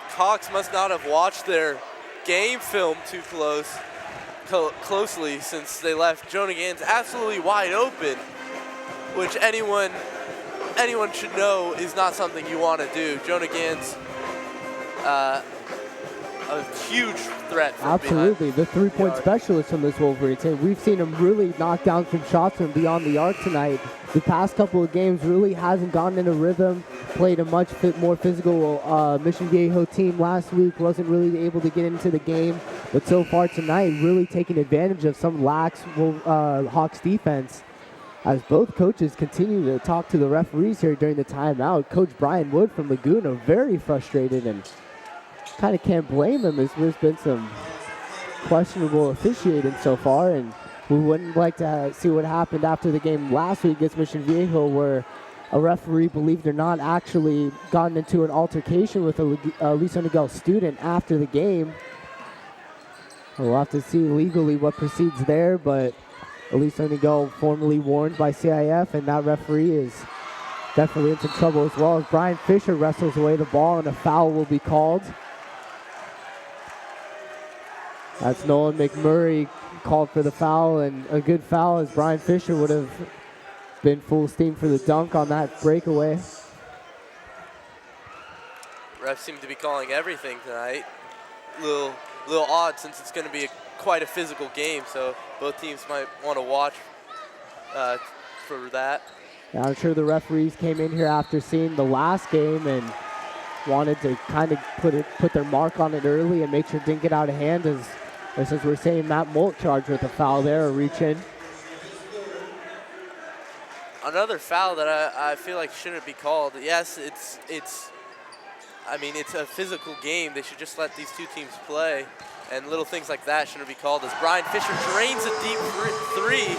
Hawks must not have watched their game film too closely since they left Jonah Gans absolutely wide open, which anyone should know is not something you want to do. Jonah Gans, a huge threat from absolutely, the three-point specialist from this Wolverine team. We've seen him really knock down some shots from beyond the arc tonight. The past couple of games really hasn't gotten in a rhythm. Played a much more physical Mission Viejo team last week. Wasn't really able to get into the game. But so far tonight, really taking advantage of some lax Hawks defense. As both coaches continue to talk to the referees here during the timeout. Coach Brian Wood from Laguna very frustrated and kind of can't blame him as there's been some questionable officiating so far, and we wouldn't like to see what happened after the game last week against Mission Viejo, where a referee, believe it or not, actually gotten into an altercation with a Aliso Niguel student after the game. We'll have to see legally what proceeds there, but Aliso Niguel formally warned by CIF, and that referee is definitely into trouble as well, as Brian Fisher wrestles away the ball and a foul will be called. That's Nolan McMurray called for the foul, and a good foul as Brian Fisher would have been full steam for the dunk on that breakaway. Refs seem to be calling everything tonight. Little odd since it's going to be quite a physical game, so both teams might want to watch for that. Yeah, I'm sure the referees came in here after seeing the last game and wanted to kind of put their mark on it early and make sure it didn't get out of hand, as we're saying Matt Molt charged with a foul there, a reach in. Another foul that I feel like shouldn't be called. Yes, it's a physical game. They should just let these two teams play, and little things like that shouldn't be called. As Brian Fisher drains a deep three,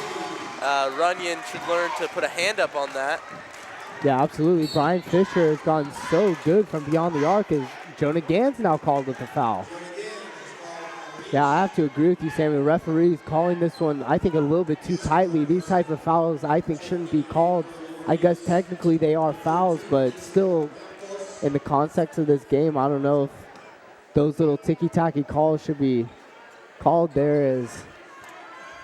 Runyon should learn to put a hand up on that. Yeah, absolutely. Brian Fisher has gone so good from beyond the arc, as Jonah Gans now called with the foul. Yeah, I have to agree with you, Sammy. The referees calling this one, I think, a little bit too tightly. These type of fouls, I think, shouldn't be called. I guess technically they are fouls, but still, in the context of this game, I don't know if those little ticky-tacky calls should be called there, as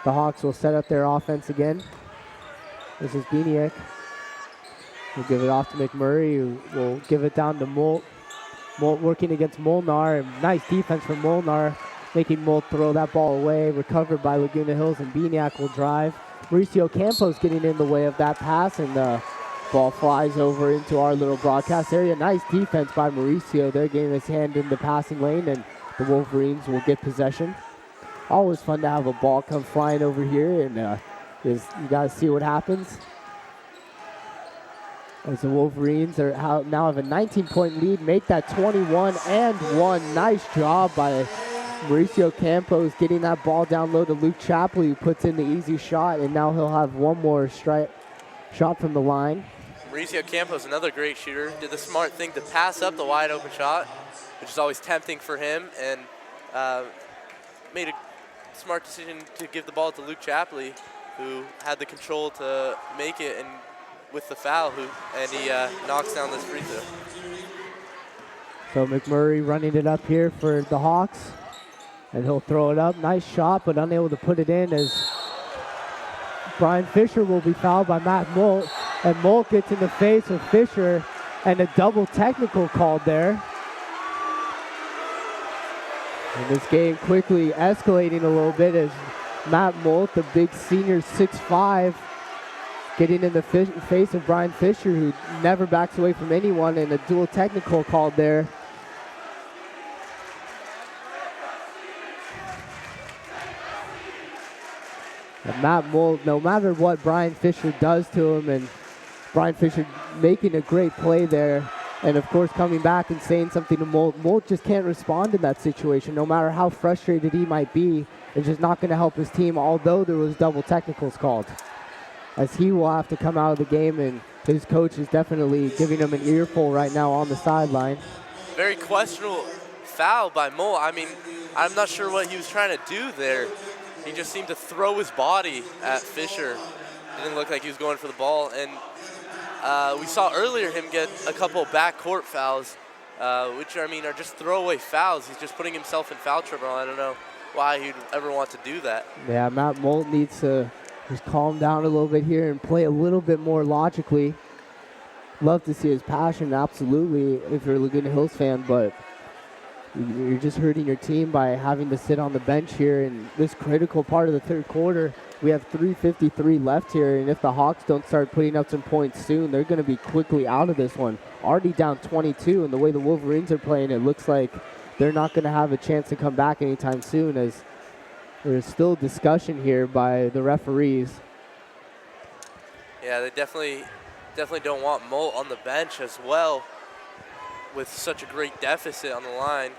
the Hawks will set up their offense again. This is Bieniek. We'll give it off to McMurray, who will give it down to Molt. Molt working against Molnar. Nice defense from Molnar, making Molt throw that ball away. Recovered by Laguna Hills, and Bieniek will drive. Mauricio Campos getting in the way of that pass, and the ball flies over into our little broadcast area. Nice defense by Mauricio. They're getting his hand in the passing lane, and the Wolverines will get possession. Always fun to have a ball come flying over here, and you got to see what happens. As the Wolverines now have a 19-point lead, make that 21-1. Nice job by Mauricio Campos getting that ball down low to Luke Chapley, who puts in the easy shot, and now he'll have one more shot from the line. Mauricio Campos, another great shooter, did the smart thing to pass up the wide open shot which is always tempting for him, and made a smart decision to give the ball to Luke Chapley, who had the control to make it, and with the foul, and he knocks down this free throw. So McMurray running it up here for the Hawks, and he'll throw it up. Nice shot, but unable to put it in, as Brian Fisher will be fouled by Matt Molt, and Molt gets in the face of Fisher, and a double technical called there. And this game quickly escalating a little bit as Matt Molt, the big senior 6'5", getting in the face of Brian Fisher, who never backs away from anyone, and a dual technical called there. And Matt Molt, no matter what Brian Fisher does to him, and Brian Fisher making a great play there, and of course coming back and saying something to Molt. Molt just can't respond in that situation. No matter how frustrated he might be, it's just not going to help his team, although there was double technicals called, as he will have to come out of the game, and his coach is definitely giving him an earful right now on the sideline. Very questionable foul by Molt. I mean, I'm not sure what he was trying to do there. He just seemed to throw his body at Fisher. It didn't look like he was going for the ball. And we saw earlier him get a couple backcourt fouls, which, I mean, are just throwaway fouls. He's just putting himself in foul trouble. I don't know why he'd ever want to do that. Yeah, Matt Molt needs to just calm down a little bit here and play a little bit more logically. Love to see his passion, absolutely, if you're a Laguna Hills fan, but you're just hurting your team by having to sit on the bench here in this critical part of the third quarter. We have 3:53 left here, and if the Hawks don't start putting up some points soon, they're going to be quickly out of this one. Already down 22, and the way the Wolverines are playing, it looks like they're not going to have a chance to come back anytime soon, as there's still discussion here by the referees. Yeah, they definitely don't want Molt on the bench as well, with such a great deficit on the line.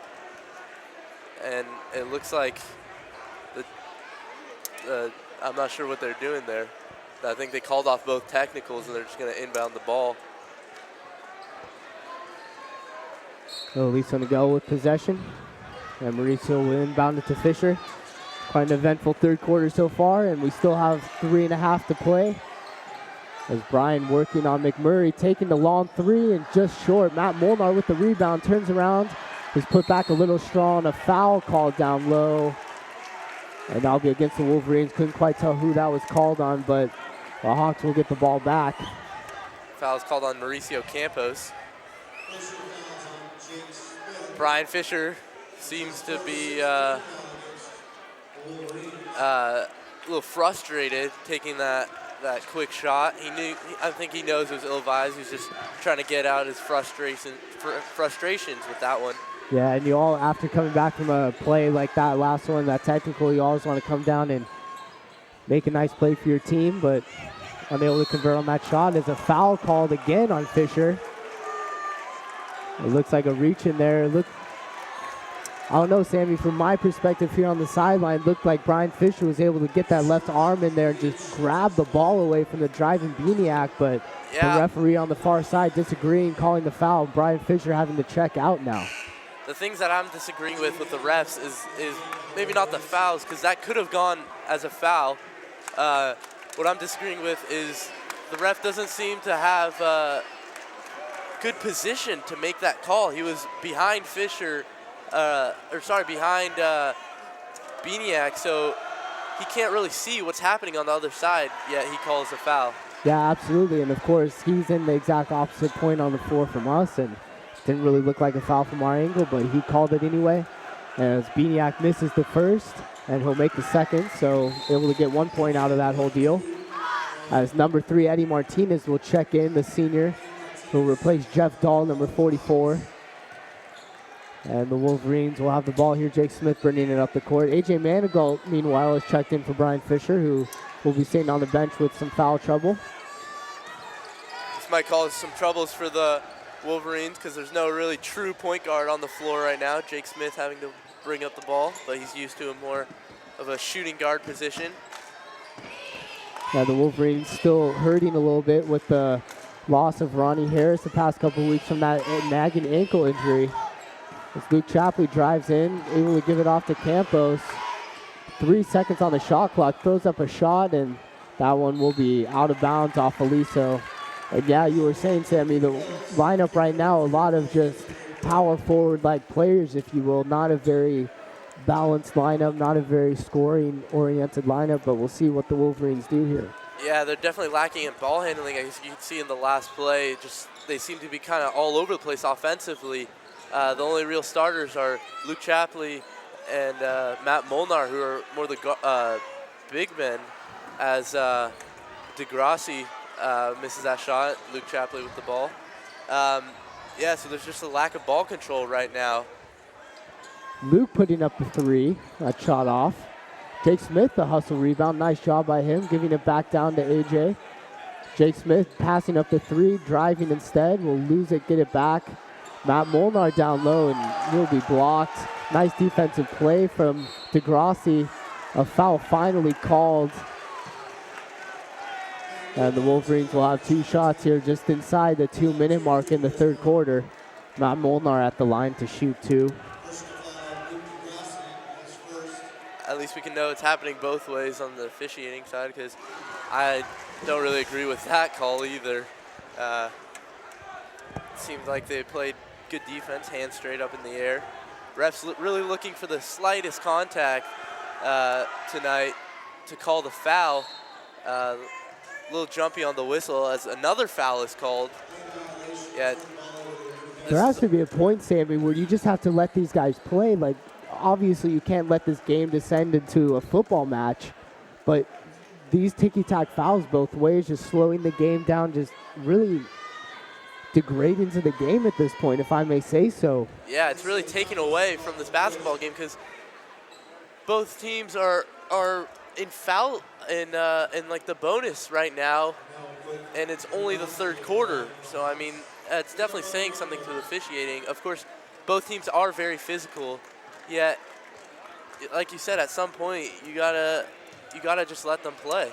And it looks like I'm not sure what they're doing there. I think they called off both technicals, and they're just going to inbound the ball. So Aliso Niguel with possession, and Mauricio will inbound it to Fisher. Quite an eventful third quarter so far, and we still have 3.5 to play. As Brian working on McMurray, taking the long three and just short. Matt Molnar with the rebound, turns around, is put back a little strong. A foul called down low, and that'll be against the Wolverines. Couldn't quite tell who that was called on, but the Hawks will get the ball back. Foul is called on Mauricio Campos. Brian Fisher seems to be a little frustrated taking that quick shot. I think he knows it was ill-advised. He's just trying to get out his frustrations with that one. Yeah, and you all, after coming back from a play like that last one, that technical, you always want to come down and make a nice play for your team, but unable to convert on that shot. There's a foul called again on Fisher. It looks like a reach in there. I don't know, Sammy, from my perspective here on the sideline, looked like Brian Fisher was able to get that left arm in there and just grab the ball away from the driving Beniak, but the referee on the far side disagreeing, calling the foul. Brian Fisher having to check out now. The things that I'm disagreeing with the refs is maybe not the fouls, because that could have gone as a foul. What I'm disagreeing with is the ref doesn't seem to have good position to make that call. He was behind Fisher, behind Beniak, so he can't really see what's happening on the other side, yet he calls a foul. Yeah, absolutely, and of course, he's in the exact opposite point on the floor from us, and didn't really look like a foul from our angle, but he called it anyway. As Beniak misses the first, and he'll make the second, so able to get 1 point out of that whole deal. As number 3, Eddie Martinez will check in, the senior, who will replace Jeff Dahl, number 44. And the Wolverines will have the ball here. Jake Smith bringing it up the court. AJ Manigault, meanwhile, has checked in for Brian Fisher, who will be sitting on the bench with some foul trouble. This might cause some troubles for the Wolverines, because there's no really true point guard on the floor right now. Jake Smith having to bring up the ball, but he's used to a more of a shooting guard position. Yeah, the Wolverines still hurting a little bit with the loss of Ronnie Harris the past couple of weeks from that nagging ankle injury. As Luke Chapley drives in, able to give it off to Campos. 3 seconds on the shot clock, throws up a shot, and that one will be out of bounds off Aliso. And yeah, you were saying, Sammy, the lineup right now, a lot of just power forward-like players, if you will. Not a very balanced lineup, not a very scoring-oriented lineup, but we'll see what the Wolverines do here. Yeah, they're definitely lacking in ball handling. As you can see in the last play, just they seem to be kind of all over the place offensively. The only real starters are Luke Chapley and Matt Molnar, who are more the big men, as DeGrassi misses that shot. Luke Chapley with the ball. Yeah, so there's just a lack of ball control right now. Luke putting up the 3, that shot off. Jake Smith, the hustle rebound. Nice job by him, giving it back down to AJ. Jake Smith passing up the 3, driving instead. Will lose it, get it back. Matt Molnar down low and will be blocked. Nice defensive play from DeGrassi. A foul finally called. And the Wolverines will have 2 shots here just inside the 2-minute mark in the third quarter. Matt Molnar at the line to shoot 2. At least we can know it's happening both ways on the officiating side, because I don't really agree with that call either. It seems like they played good defense, hands straight up in the air. Refs really looking for the slightest contact tonight to call the foul. A little jumpy on the whistle as another foul is called. Yeah. There has to be a point, Sammy, where you just have to let these guys play. Like, obviously you can't let this game descend into a football match, but these ticky-tack fouls both ways, just slowing the game down, just really degrading to the game at this point, if I may say so. Yeah, it's really taken away from this basketball game, because both teams are in foul in like the bonus right now, and it's only the third quarter. So I mean, it's definitely saying something to the officiating. Of course, both teams are very physical, yet, like you said, at some point you gotta just let them play.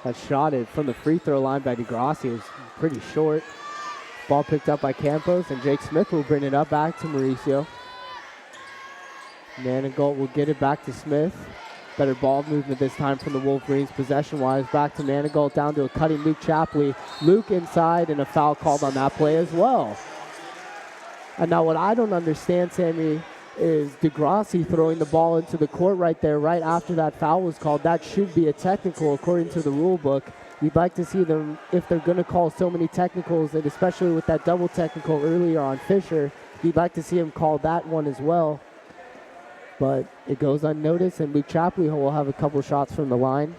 That shot from the free throw line by DeGrassi was pretty short. Ball picked up by Campos, and Jake Smith will bring it up back to Mauricio. Manigault will get it back to Smith. Better ball movement this time from the Wolverines possession-wise. Back to Manigault, down to a cutting Luke Chapley. Luke inside, and a foul called on that play as well. And now what I don't understand, Sammy, is DeGrassi throwing the ball into the court right there, right after that foul was called. That should be a technical according to the rule book. You'd like to see them, if they're going to call so many technicals, and especially with that double technical earlier on Fisher, you'd like to see him call that one as well. But it goes unnoticed, and Luke Chapley will have a couple shots from the line.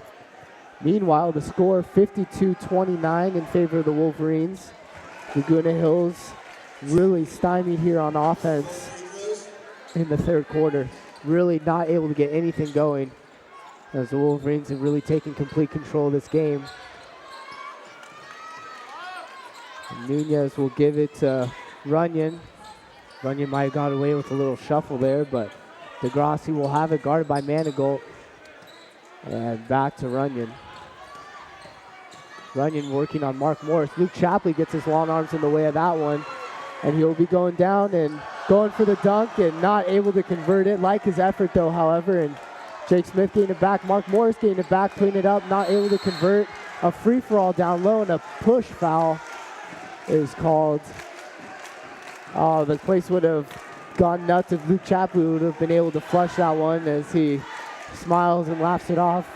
Meanwhile, the score 52-29 in favor of the Wolverines. Laguna Hills really stymied here on offense in the third quarter. Really not able to get anything going, as the Wolverines have really taken complete control of this game. And Nunez will give it to Runyon. Runyon might have got away with a little shuffle there, but DeGrassi will have it, guarded by Manigault. And back to Runyon. Runyon working on Mark Morris. Luke Chapley gets his long arms in the way of that one, and he'll be going down and going for the dunk and not able to convert it. Like his effort though, however, and Jake Smith getting it back. Mark Morris getting it back, putting it up, not able to convert. A free-for-all down low, and a push foul is called. Oh, the place would have gone nuts if Luke Chapley would have been able to flush that one, as he smiles and laughs it off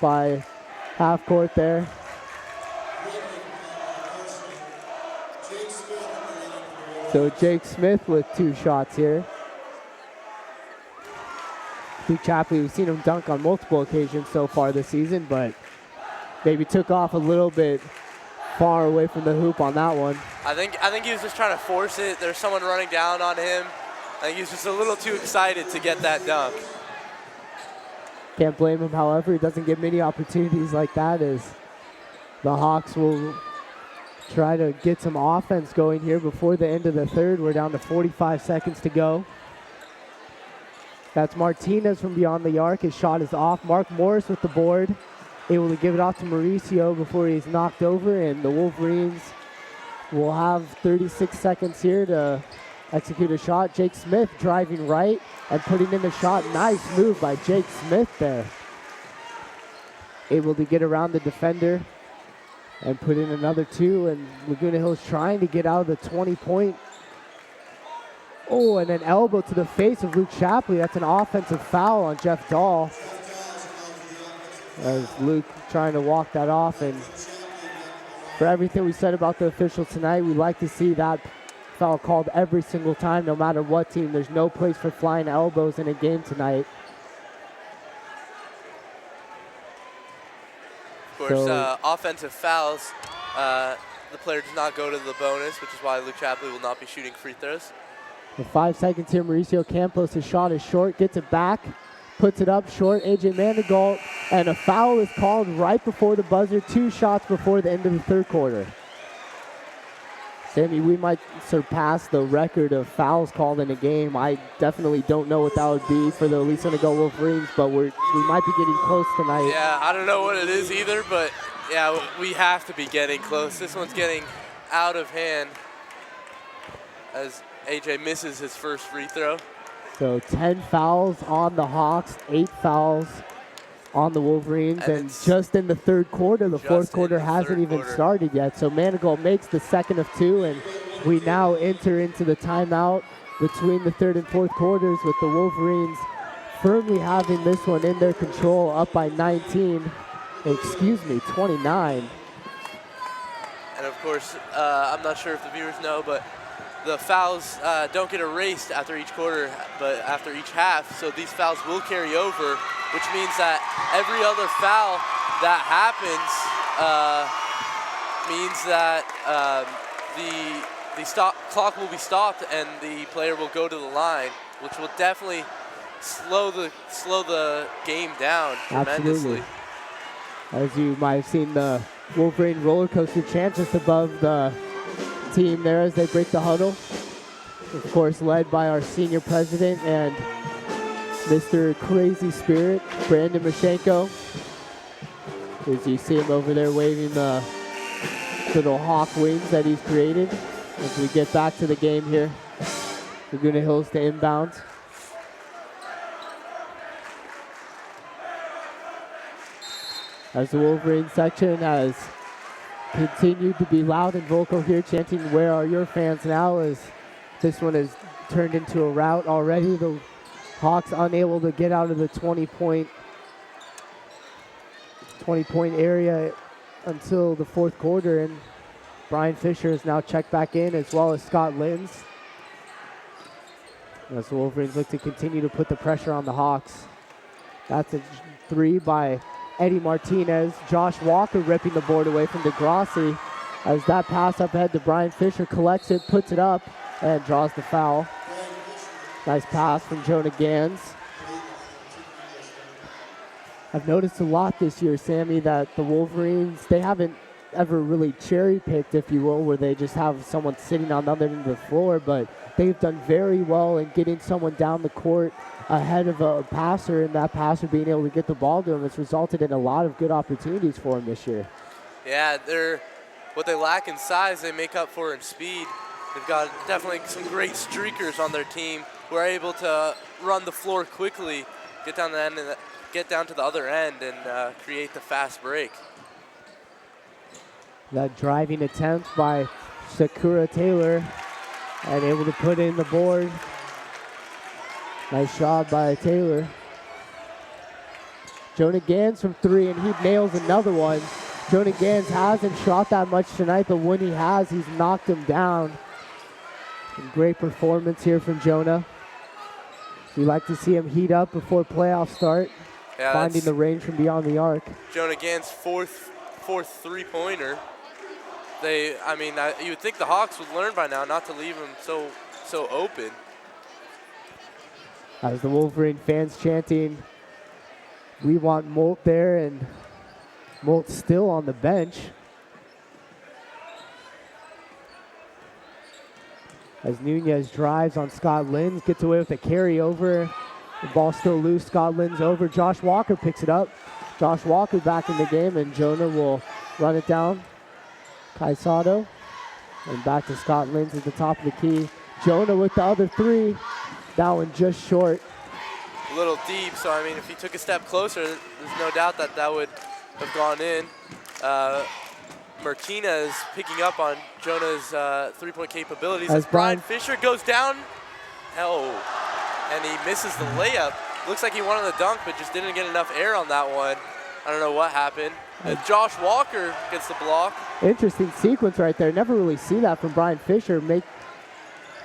by half court there. So Jake Smith with 2 shots here. Luke Chapley, we've seen him dunk on multiple occasions so far this season, but maybe took off a little bit far away from the hoop on that one. I think he was just trying to force it. There's someone running down on him. I think he was just a little too excited to get that dunk. Can't blame him, however. He doesn't get many opportunities like that, as the Hawks will try to get some offense going here before the end of the third. We're down to 45 seconds to go. That's Martinez from beyond the arc. His shot is off. Mark Morris with the board, able to give it off to Mauricio before he's knocked over, and the Wolverines will have 36 seconds here to execute a shot. Jake Smith driving right and putting in the shot. Nice move by Jake Smith there. Able to get around the defender and put in another 2, and Laguna Hills trying to get out of the 20-point. Oh, and an elbow to the face of Luke Shapley. That's an offensive foul on Jeff Dahl. As Luke trying to walk that off, and for everything we said about the officials tonight, we like to see that foul called every single time, no matter what team. There's no place for flying elbows in a game tonight. Of course, offensive fouls, the player does not go to the bonus, which is why Luke Shapley will not be shooting free throws. With 5 seconds here, Mauricio Campos, his shot is short, gets it back, puts it up short. AJ Manigault, and a foul is called right before the buzzer, 2 shots before the end of the third quarter. Sammy, we might surpass the record of fouls called in a game. I definitely don't know what that would be for the Aliso Niguel Wolverines, but we might be getting close tonight. Yeah, I don't know what it is either, but yeah, we have to be getting close. This one's getting out of hand as AJ misses his first free throw. So 10 fouls on the Hawks, 8 fouls on the Wolverines, and just in the third quarter. The fourth quarter hasn't even started yet. So Manigault makes the second of 2, and we now enter into the timeout between the third and fourth quarters, with the Wolverines firmly having this one in their control, up by 29. And of course, I'm not sure if the viewers know, but the fouls don't get erased after each quarter, but after each half. So these fouls will carry over, which means that every other foul that happens means that the clock will be stopped and the player will go to the line, which will definitely slow the game down tremendously. Absolutely. As you might have seen, the Wolverine roller coaster chant just above the team there as they break the huddle. Of course, led by our senior president and Mr. Crazy Spirit, Brandon Mashenko. As you see him over there waving the little hawk wings that he's created. As we get back to the game here, Laguna Hills to inbound. As the Wolverine section has continued to be loud and vocal here, chanting, "Where are your fans now?" as this one has turned into a rout already. The Hawks unable to get out of the 20-point area until the fourth quarter, and Brian Fisher is now checked back in, as well as Scott Lins. As the Wolverines look to continue to put the pressure on the Hawks. That's a 3 by Eddie Martinez. Josh Walker ripping the board away from DeGrassi, as that pass up ahead to Brian Fisher, collects it, puts it up, and draws the foul. Nice pass from Jonah Gans. I've noticed a lot this year, Sammy, that the Wolverines, they haven't ever really cherry-picked, if you will, where they just have someone sitting on the other end of the floor, but they've done very well in getting someone down the court ahead of a passer, and that passer being able to get the ball to him. It's resulted in a lot of good opportunities for him this year. Yeah, what they lack in size, they make up for in speed. They've got definitely some great streakers on their team who are able to run the floor quickly, get down to the other end, and create the fast break. That driving attempt by Sakura Taylor, and able to put in the board. Nice shot by Taylor. Jonah Gans from 3, and he nails another one. Jonah Gans hasn't shot that much tonight, but when he has, he's knocked him down. And great performance here from Jonah. We like to see him heat up before playoffs start, finding the range from beyond the arc. Jonah Gans' fourth three-pointer. You would think the Hawks would learn by now not to leave him so open. As the Wolverine fans chanting, "We want Molt there," and Molt still on the bench. As Nunez drives on Scott Lins, gets away with a carryover. The ball still loose, Scott Lins over. Josh Walker picks it up. Josh Walker back in the game, and Jonah will run it down. Caicedo, and back to Scott Lins at the top of the key. Jonah with the other three. That one just short. A little deep, so I mean, if he took a step closer, there's no doubt that that would have gone in. Martinez picking up on Jonah's three-point capabilities as Brian Fisher goes down. Oh, and he misses the layup. Looks like he wanted the dunk, but just didn't get enough air on that one. I don't know what happened. Josh Walker gets the block. Interesting sequence right there. Never really see that from Brian Fisher,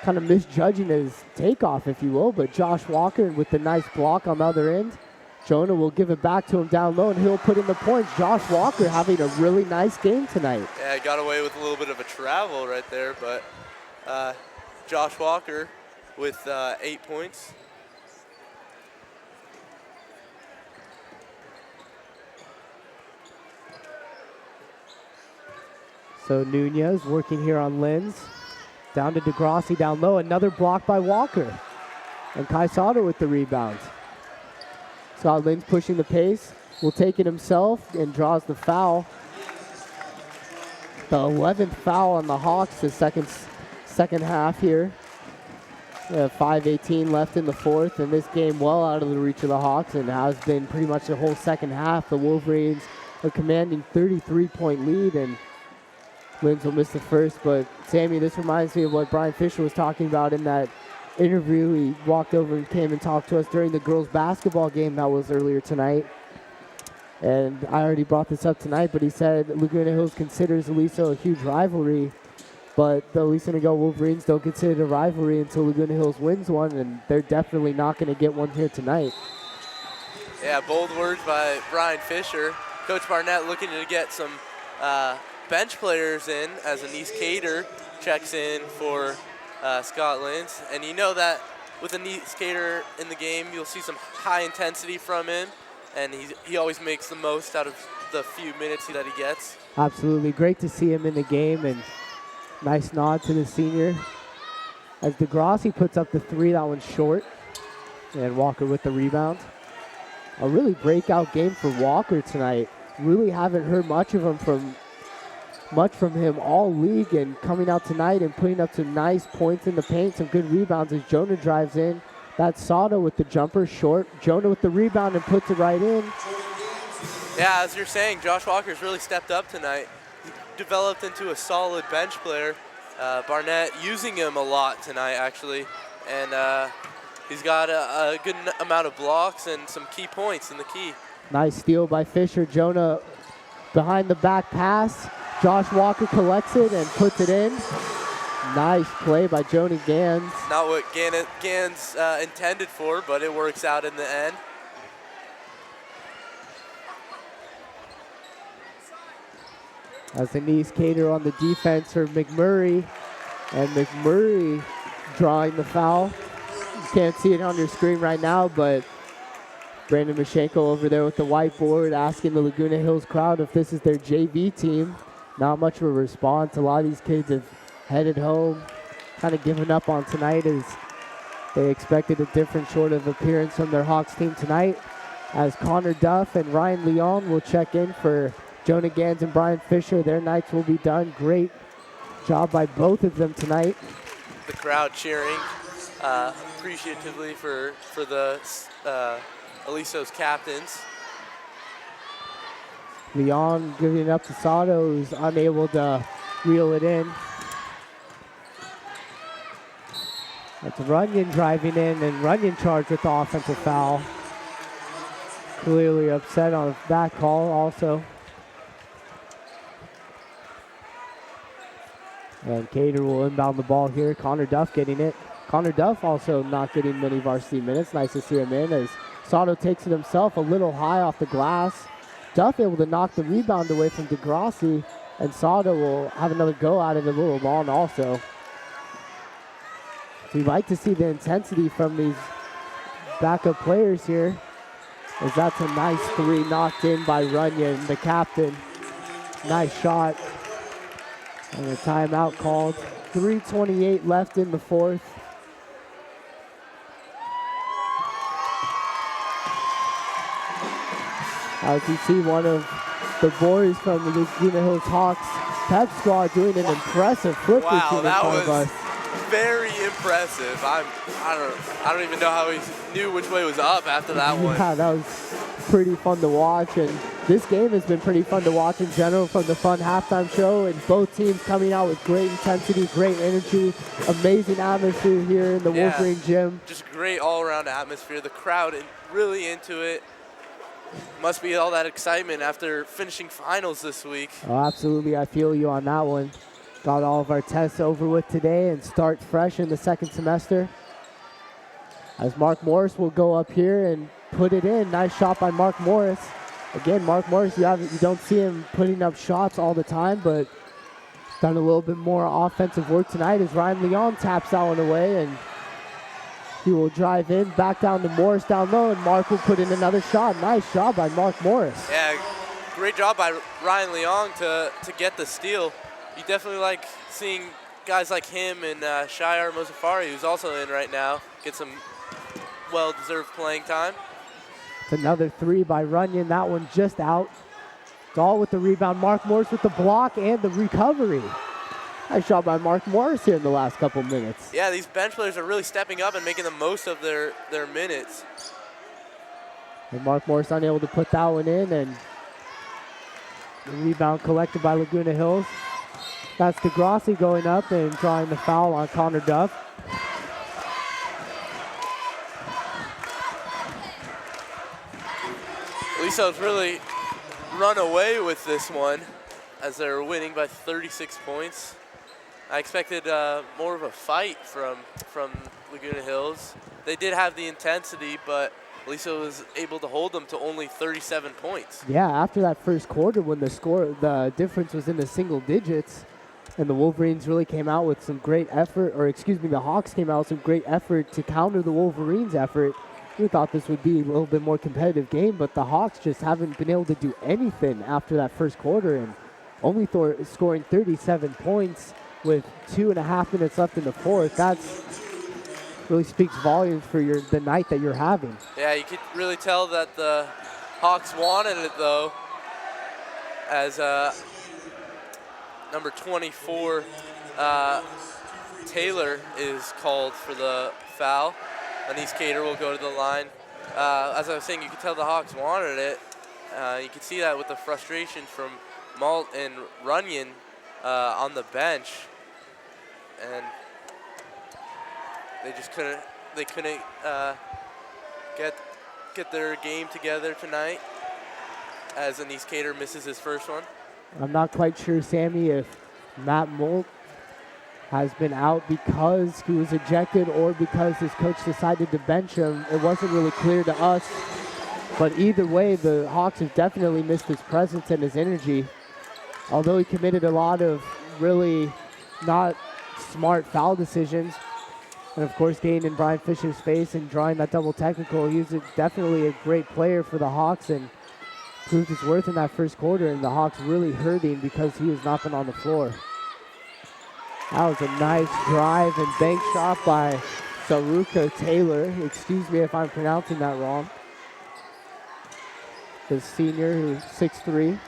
kind of misjudging his takeoff, if you will, but Josh Walker with the nice block on the other end. Jonah will give it back to him down low, and he'll put in the points. Josh Walker having a really nice game tonight. Yeah, he got away with a little bit of a travel right there, but Josh Walker with 8 points. So Nunez working here on Linz. Down to DeGrassi down low. Another block by Walker. And Kai Sauter with the rebound. Scott Linz pushing the pace. Will take it himself and draws the foul. The 11th foul on the Hawks, the second half here. 5:18 left in the fourth, and this game well out of the reach of the Hawks and has been pretty much the whole second half. The Wolverines are commanding 33-point lead, and Linz will miss the first, but Sammy, this reminds me of what Brian Fisher was talking about in that interview. He walked over and came and talked to us during the girls basketball game that was earlier tonight. And I already brought this up tonight, but he said Laguna Hills considers Aliso a huge rivalry, but the Aliso Niguel Wolverines don't consider it a rivalry until Laguna Hills wins one, and they're definitely not going to get one here tonight. Yeah, bold words by Brian Fisher. Coach Barnett looking to get some bench players in as Anise Cater checks in for Scott Linz. And you know that with Anise Cater in the game, you'll see some high intensity from him, and he always makes the most out of the few minutes that he gets. Absolutely. Great to see him in the game, and nice nod to the senior. As DeGrassi puts up the three, that one's short. And Walker with the rebound. A really breakout game for Walker tonight. Really haven't heard much from him all league, and coming out tonight and putting up some nice points in the paint, some good rebounds as Jonah drives in. That's Sato with the jumper, short. Jonah with the rebound and puts it right in. Yeah, as you're saying, Josh Walker's really stepped up tonight. He developed into a solid bench player. Barnett using him a lot tonight, actually, and he's got a good amount of blocks and some key points in the key. Nice steal by Fisher. Jonah behind the back pass. Josh Walker collects it and puts it in. Nice play by Joni Gans. Not what Gans intended for, but it works out in the end. As Anise Cater on the defense for McMurray. And McMurray drawing the foul. You can't see it on your screen right now, but Brandon Mashenko over there with the whiteboard asking the Laguna Hills crowd if this is their JV team. Not much of a response. A lot of these kids have headed home, kind of given up on tonight as they expected a different sort of appearance from their Hawks team tonight. As Connor Duff and Ryan Leon will check in for Jonah Gans and Brian Fisher. Their nights will be done. Great job by both of them tonight. The crowd cheering appreciatively for the Aliso's captains. Leon giving it up to Sato, who's unable to reel it in. That's Runyon driving in, and Runyon charged with the offensive foul. Clearly upset on that call also. And Cater will inbound the ball here. Connor Duff getting it. Connor Duff also not getting many varsity minutes. Nice to see him in as Sato takes it himself a little high off the glass. Duff able to knock the rebound away from DeGrassi, and Sato will have another go at it a little long also. So we like to see the intensity from these backup players here, as that's a nice three knocked in by Runyon, the captain. Nice shot. And a timeout called. 3:28 left in the fourth. As you see one of the boys from the Laguna Hills Hawks pep squad doing an impressive flip routine in front of us. very impressive. I don't even know how he knew which way was up after that one. Yeah, that was pretty fun to watch, and this game has been pretty fun to watch in general from the fun halftime show, and both teams coming out with great intensity, great energy, amazing atmosphere here in the Wolverine gym. Just great all-around atmosphere. The crowd really into it. Must be all that excitement after finishing finals this week. Oh, absolutely, I feel you on that one. Got all of our tests over with today and start fresh in the second semester. As Mark Morris will go up here and put it in. Nice shot by Mark Morris. Again, Mark Morris, you don't see him putting up shots all the time, but done a little bit more offensive work tonight as Ryan Leon taps that one away, and he will drive in, back down to Morris down low, and Mark will put in another shot. Nice job by Mark Morris. Yeah, great job by Ryan Leong to get the steal. You definitely like seeing guys like him and Shayar Mozafari, who's also in right now, get some well-deserved playing time. It's another three by Runyon. That one just out. Dahl with the rebound. Mark Morris with the block and the recovery. Nice shot by Mark Morris here in the last couple minutes. Yeah, these bench players are really stepping up and making the most of their minutes. And Mark Morris unable to put that one in, and the rebound collected by Laguna Hills. That's DeGrassi going up and drawing the foul on Connor Duff. Aliso's really run away with this one as they're winning by 36 points. I expected more of a fight from Laguna Hills. They did have the intensity, but Aliso was able to hold them to only 37 points. Yeah, after that first quarter when the difference was in the single digits, and the Wolverines really came out with some great effort, or excuse me, the Hawks came out with some great effort to counter the Wolverines' effort. We thought this would be a little bit more competitive game, but the Hawks just haven't been able to do anything after that first quarter, and only scoring 37 points with 2.5 minutes left in the fourth. That's really speaks volumes for the night that you're having. Yeah, you could really tell that the Hawks wanted it though, as number 24 Taylor is called for the foul. Anise Cater will go to the line. As I was saying, you could tell the Hawks wanted it. You could see that with the frustration from Malt and Runyon on the bench, and they just couldn't get their game together tonight as Anise Cater misses his first one. I'm not quite sure, Sammy, if Matt Molt has been out because he was ejected or because his coach decided to bench him. It wasn't really clear to us, but either way, the Hawks have definitely missed his presence and his energy. Although he committed a lot of really not smart foul decisions, and of course getting in Brian Fisher's face and drawing that double technical, he was definitely a great player for the Hawks and proved his worth in that first quarter, and the Hawks really hurting because he has not been on the floor. That was a nice drive and bank shot by Saruka Taylor. Excuse me if I'm pronouncing that wrong. The senior, who's 6'3",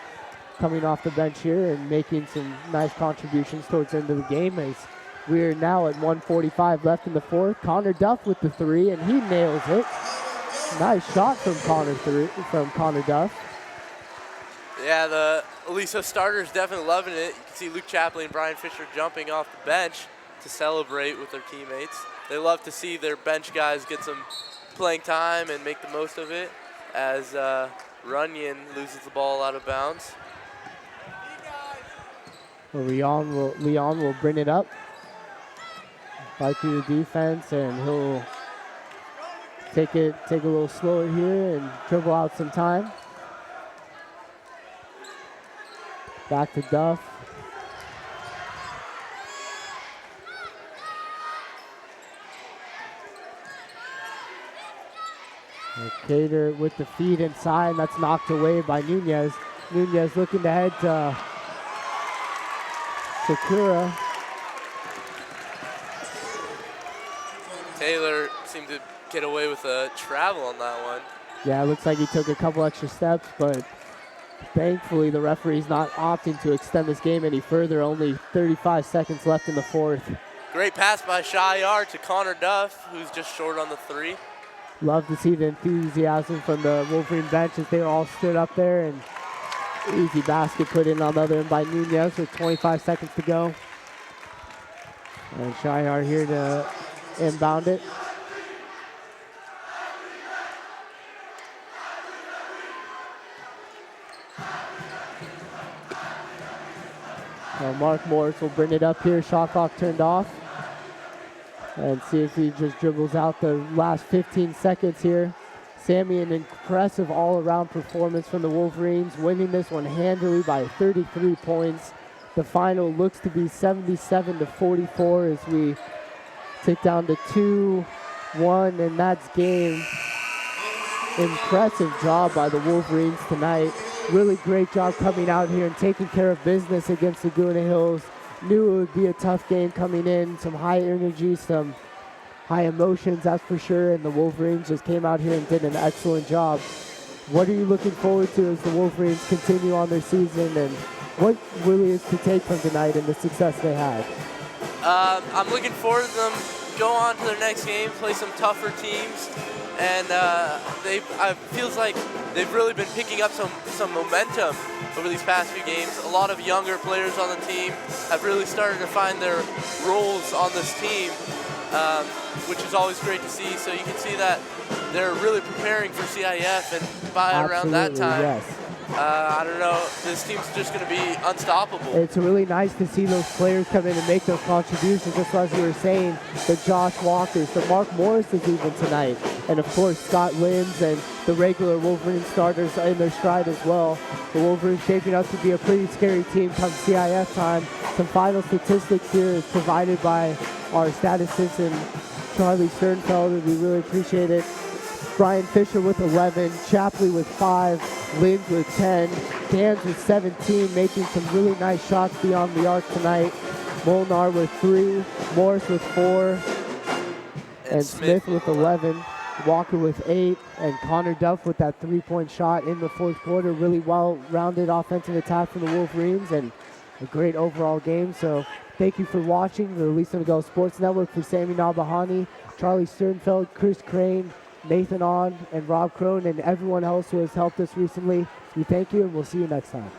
coming off the bench here and making some nice contributions towards the end of the game, as we're now at 1:45 left in the fourth. Connor Duff with the three, and he nails it. Nice shot from Connor Duff. Yeah, the Aliso starters definitely loving it. You can see Luke Chapley and Brian Fisher jumping off the bench to celebrate with their teammates. They love to see their bench guys get some playing time and make the most of it, as Runyon loses the ball out of bounds. Well, Leon will bring it up. Fight through the defense, and he'll take a little slower here and dribble out some time. Back to Duff. Cater with the feed inside, that's knocked away by Nunez. Nunez looking to head to Sakura. Taylor seemed to get away with a travel on that one. Yeah, it looks like he took a couple extra steps, but thankfully the referee's not opting to extend this game any further. Only 35 seconds left in the fourth. Great pass by Shayar to Connor Duff, who's just short on the 3. Love to see the enthusiasm from the Wolverine bench as they all stood up there, and easy basket put in on the other end by Nunez with 25 seconds to go. And Shayar here to inbound it. Mark Morris will bring it up here. Shot clock turned off. And see if he just dribbles out the last 15 seconds here. Sammy, an impressive all-around performance from the Wolverines, winning this one handily by 33 points. The final looks to be 77-44 as we take down to 2-1, and that's game. Impressive job by the Wolverines tonight. Really great job coming out here and taking care of business against Laguna Hills. Knew it would be a tough game coming in, some high energy, some high emotions, that's for sure, and the Wolverines just came out here and did an excellent job. What are you looking forward to as the Wolverines continue on their season, and what really is to take from tonight and the success they had? I'm looking forward to them go on to their next game, play some tougher teams, and it feels like they've really been picking up some momentum over these past few games. A lot of younger players on the team have really started to find their roles on this team, which is always great to see. So you can see that they're really preparing for CIF, and by around that time, yes. I don't know, this team's just going to be unstoppable. It's really nice to see those players come in and make those contributions, just as you were saying, the Josh Walkers, the Mark Morrises even tonight, and of course Scott Limbs and the regular Wolverine starters in their stride as well. The Wolverines shaping up to be a pretty scary team come CIF time. Some final statistics here is provided by our statistician, Charlie Sternfeld, and we really appreciate it. Brian Fisher with 11, Chapley with 5, Lind with 10, Dans with 17, making some really nice shots beyond the arc tonight. Molnar with 3, Morris with 4, and Smith with 11, Walker with 8, and Connor Duff with that 3-point shot in the fourth quarter. Really well-rounded offensive attack from the Wolverines, and a great overall game. So thank you for watching the Aliso Niguel Sports Network. For Sammy Nabahani, Charlie Sternfeld, Chris Crane, Nathan On, and Rob Krohn, and everyone else who has helped us recently. We thank you, and we'll see you next time.